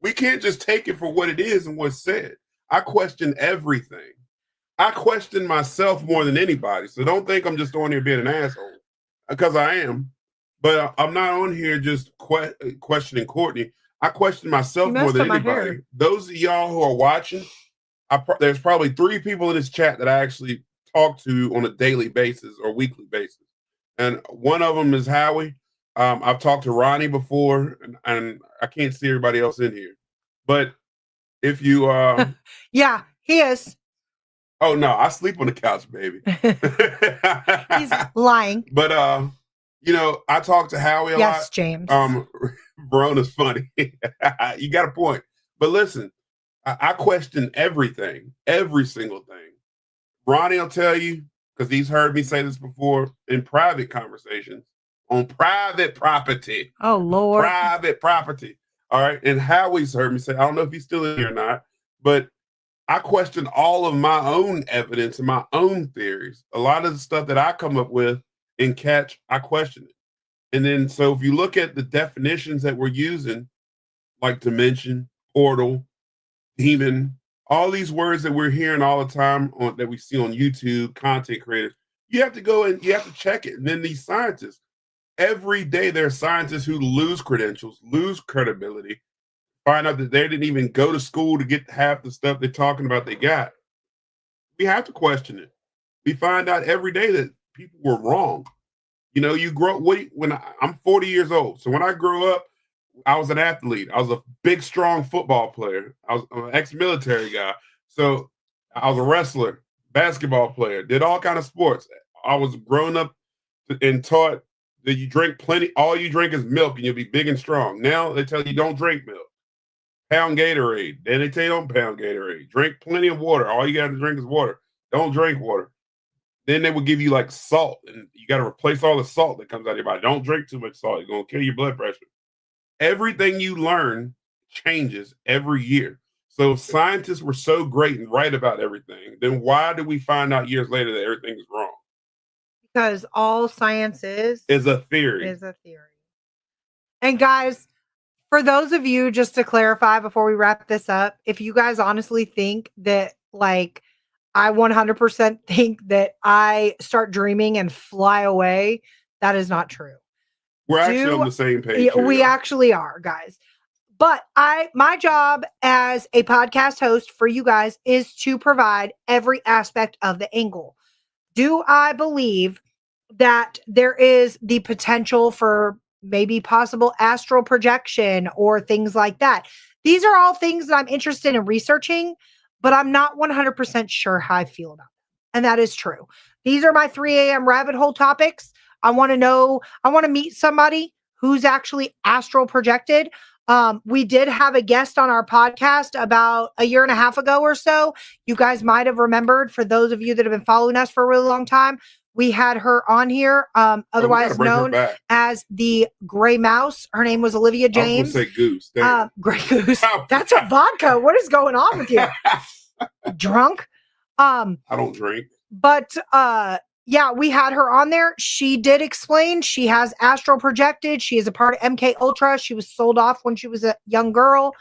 We can't just take it for what it is and what's said. I question everything. I question myself more than anybody. So don't think I'm just on here being an asshole, because I am. But I'm not on here just questioning Courtney. I question myself more than anybody. Those of y'all who are watching, there's probably 3 people in this chat that I actually talk to on a daily basis or weekly basis. And one of them is Howie. I've talked to Ronnie before, and I can't see everybody else in here. But if you yeah, he is. Oh no, I sleep on the couch, baby. He's lying. But I talk to Howie a lot. Yes, James. Verona's funny. You got a point. But listen, I question everything, every single thing. Ronnie will tell you, because he's heard me say this before in private conversations on private property. Oh Lord. Private property. All right. And Howie's heard me say, I don't know if he's still in here or not, but I question all of my own evidence and my own theories. A lot of the stuff that I come up with and catch, I question it. And then, so if you look at the definitions that we're using, like dimension, portal, demon, all these words that we're hearing all the time that we see on YouTube, content creators, you have to go and you have to check it. And then these scientists, every day there are scientists who lose credentials, lose credibility, find out that they didn't even go to school to get half the stuff they're talking about they got. We have to question it. We find out every day that people were wrong. You grow when I'm 40 years old. So when I grew up, I was an athlete. I was a big, strong football player. I was an ex-military guy. So I was a wrestler, basketball player, did all kind of sports. I was grown up and taught that you drink plenty. All you drink is milk and you'll be big and strong. Now they tell you don't drink milk. Pound Gatorade. Then they tell you don't pound Gatorade. Drink plenty of water. All you got to drink is water. Don't drink water. Then they would give you like salt, and you got to replace all the salt that comes out of your body. Don't drink too much salt; you're gonna kill your blood pressure. Everything you learn changes every year. So if scientists were so great and right about everything, then why do we find out years later that everything is wrong? Because all science is a theory. Is a theory. And guys, for those of you, just to clarify before we wrap this up, if you guys honestly think that, like, I 100% think that I start dreaming and fly away, that is not true. We're actually on the same page. We actually are, guys. But my job as a podcast host for you guys is to provide every aspect of the angle. Do I believe that there is the potential for maybe possible astral projection or things like that? These are all things that I'm interested in researching, but I'm not 100% sure how I feel about them. And that is true. These are my 3 a.m. rabbit hole topics. I want to meet somebody who's actually astral projected. We did have a guest on our podcast about a year and a half ago or so. You guys might have remembered, for those of you that have been following us for a really long time, we had her on here, otherwise known as the Gray Mouse. Her name was Olivia James. I was going to say Goose. Gray Goose. That's a vodka. What is going on with you? Drunk? I don't drink. But yeah, we had her on there. She did explain she has astral projected. She is a part of MK Ultra. She was sold off when she was a young girl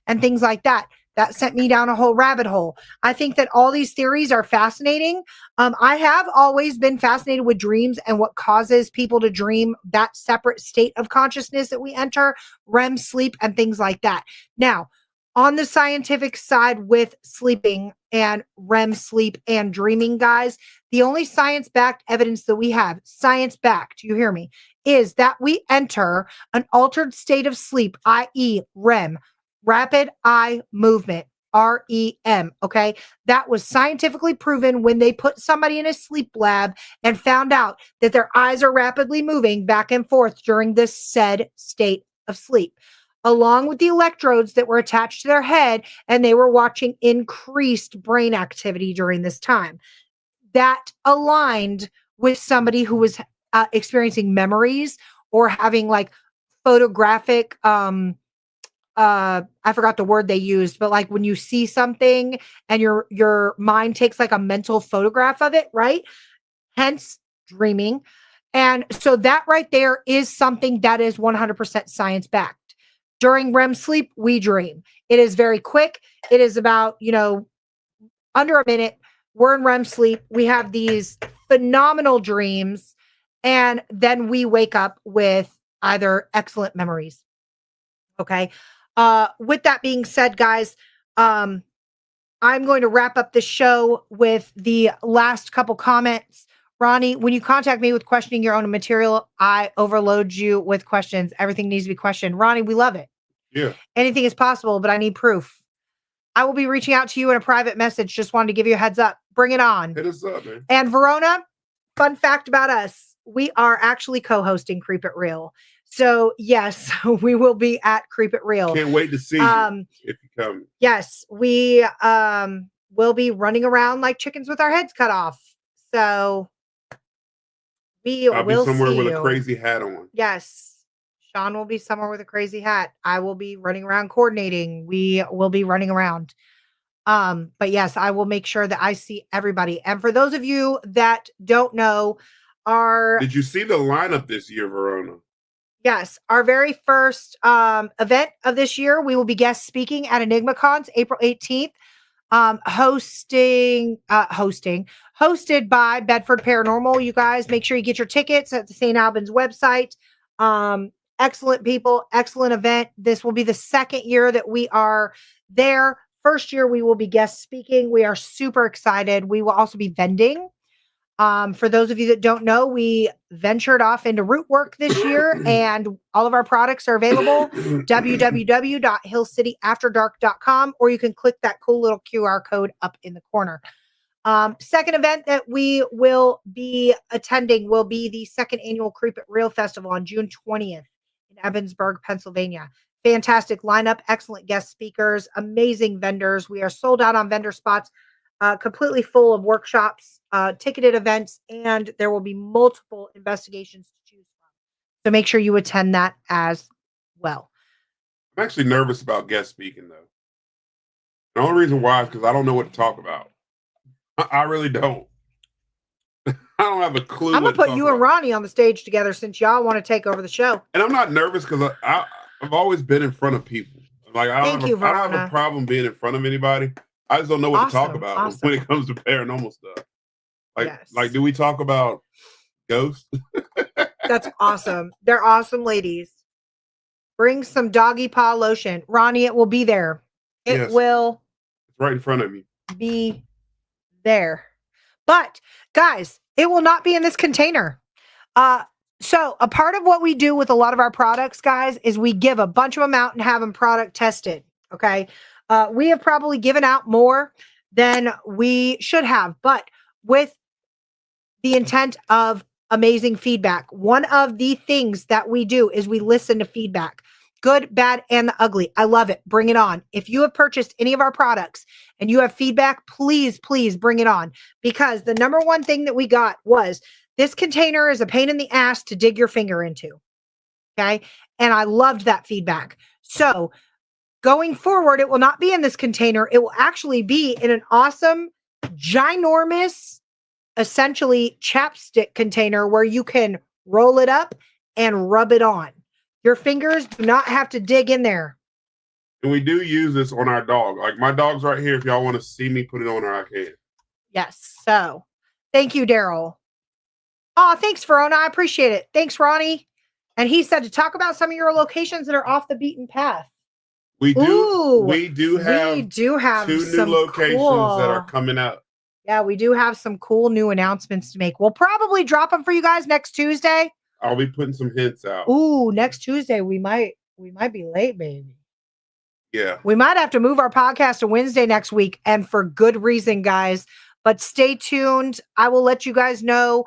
and things like that. That sent me down a whole rabbit hole. I think that all these theories are fascinating. I have always been fascinated with dreams and what causes people to dream, that separate state of consciousness that we enter, REM sleep, and things like that. Now, on the scientific side with sleeping and REM sleep and dreaming, guys, the only science-backed evidence that we have, science-backed, you hear me, is that we enter an altered state of sleep, i.e. REM, rapid eye movement, REM, okay? That was scientifically proven when they put somebody in a sleep lab and found out that their eyes are rapidly moving back and forth during this said state of sleep, along with the electrodes that were attached to their head, and they were watching increased brain activity during this time. That aligned with somebody who was experiencing memories or having like photographic, I forgot the word they used, but like when you see something and your mind takes like a mental photograph of it, right? Hence dreaming. And so that right there is something that is 100% science backed. During REM sleep, we dream. It is very quick. It is about, under a minute. We're in REM sleep. We have these phenomenal dreams, and then we wake up with either excellent memories. Okay. With that being said, guys, I'm going to wrap up the show with the last couple comments. Ronnie, when you contact me with questioning your own material, I overload you with questions. Everything needs to be questioned. Ronnie, we love it. Yeah. Anything is possible, but I need proof. I will be reaching out to you in a private message. Just wanted to give you a heads up. Bring it on. Hit us up, man. And Verona, fun fact about us. We are actually co-hosting Creep It Real. So yes, we will be at Creep It Real. Can't wait to see you if you come. Yes, we will be running around like chickens with our heads cut off. So I'll be somewhere with a crazy hat on. Yes. Sean will be somewhere with a crazy hat. I will be running around coordinating. We will be running around. But yes, I will make sure that I see everybody. And for those of you that don't know, did you see the lineup this year, Verona? Yes, our very first event of this year, we will be guest speaking at EnigmaCons, April 18th. Hosted by Bedford Paranormal. You guys make sure you get your tickets at the St. Albans website. Excellent people, excellent event. This will be the second year that we are there. First year we will be guest speaking. We are super excited. We will also be vending. For those of you that don't know, we ventured off into root work this year, and all of our products are available. www.hillcityafterdark.com, or you can click that cool little QR code up in the corner. Second event that we will be attending will be the second annual Creep It Real Festival on June 20th in Evansburg, Pennsylvania. Fantastic lineup, excellent guest speakers, amazing vendors. We are sold out on vendor spots. completely full of workshops, ticketed events, and there will be multiple investigations to choose from. So make sure you attend that as well. I'm actually nervous about guest speaking, though. The only reason why is because I don't know what to talk about. I really don't. I don't have a clue. I'm gonna put you and Ronnie on the stage together since y'all want to take over the show. And I'm not nervous because I've always been in front of people. Like I don't have a problem being in front of anybody. I just don't know what to talk about when it comes to paranormal stuff. Like, do we talk about ghosts? That's awesome. They're awesome ladies. Bring some doggy paw lotion. Ronnie, it will be there. It will. It's right in front of you. Be there. But guys, it will not be in this container. So a part of what we do with a lot of our products, guys, is we give a bunch of them out and have them product tested. Okay. We have probably given out more than we should have, but with the intent of amazing feedback. One of the things that we do is we listen to feedback, good, bad, and the ugly. I love it. Bring it on. If you have purchased any of our products and you have feedback, please, please bring it on, because the number one thing that we got was this container is a pain in the ass to dig your finger into. Okay. And I loved that feedback. So going forward, it will not be in this container. It will actually be in an awesome, ginormous, essentially chapstick container where you can roll it up and rub it on. Your fingers do not have to dig in there. And we do use this on our dog. Like my dog's right here. If y'all want to see me put it on her, I can. Yes. So thank you, Daryl. Oh, thanks, Verona. I appreciate it. Thanks, Ronnie. And he said to talk about some of your locations that are off the beaten path. We do have two new locations that are coming up. Yeah, we do have some cool new announcements to make. We'll probably drop them for you guys next Tuesday. I'll be putting some hints out. Ooh, next Tuesday we might be late, baby. Yeah. We might have to move our podcast to Wednesday next week, and for good reason, guys. But stay tuned. I will let you guys know.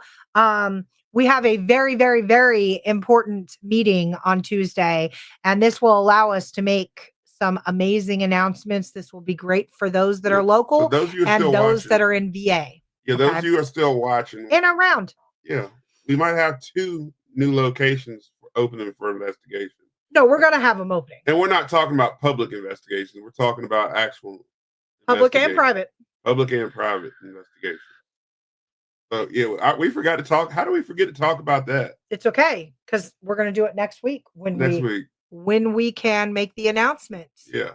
We have a very, very, very important meeting on Tuesday, and this will allow us to make some amazing announcements. This will be great for those that are local, so those of you and still those watching, that are in VA. Yeah, those of you who are still watching. And around. Yeah. We might have two new locations opening for investigation. No, we're going to have them opening. And we're not talking about public investigations. We're talking about actual public and private. Public and private investigation. So, yeah, we forgot to talk. How do we forget to talk about that? It's okay, because we're going to do it next week when we can make the announcement. Yeah.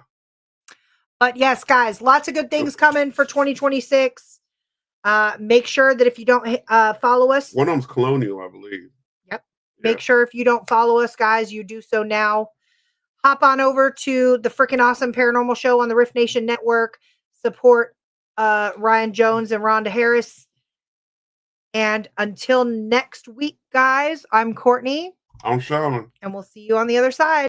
But yes, guys, lots of good things coming for 2026. Make sure that if you don't follow us. One of them's Colonial, I believe. Yep. Make sure if you don't follow us, guys, you do so now. Hop on over to the freaking awesome Paranormal Show on the Riff Nation Network. Support Ryan Jones and Rhonda Harris. And until next week, guys, I'm Courtney. I'm Sean. And we'll see you on the other side.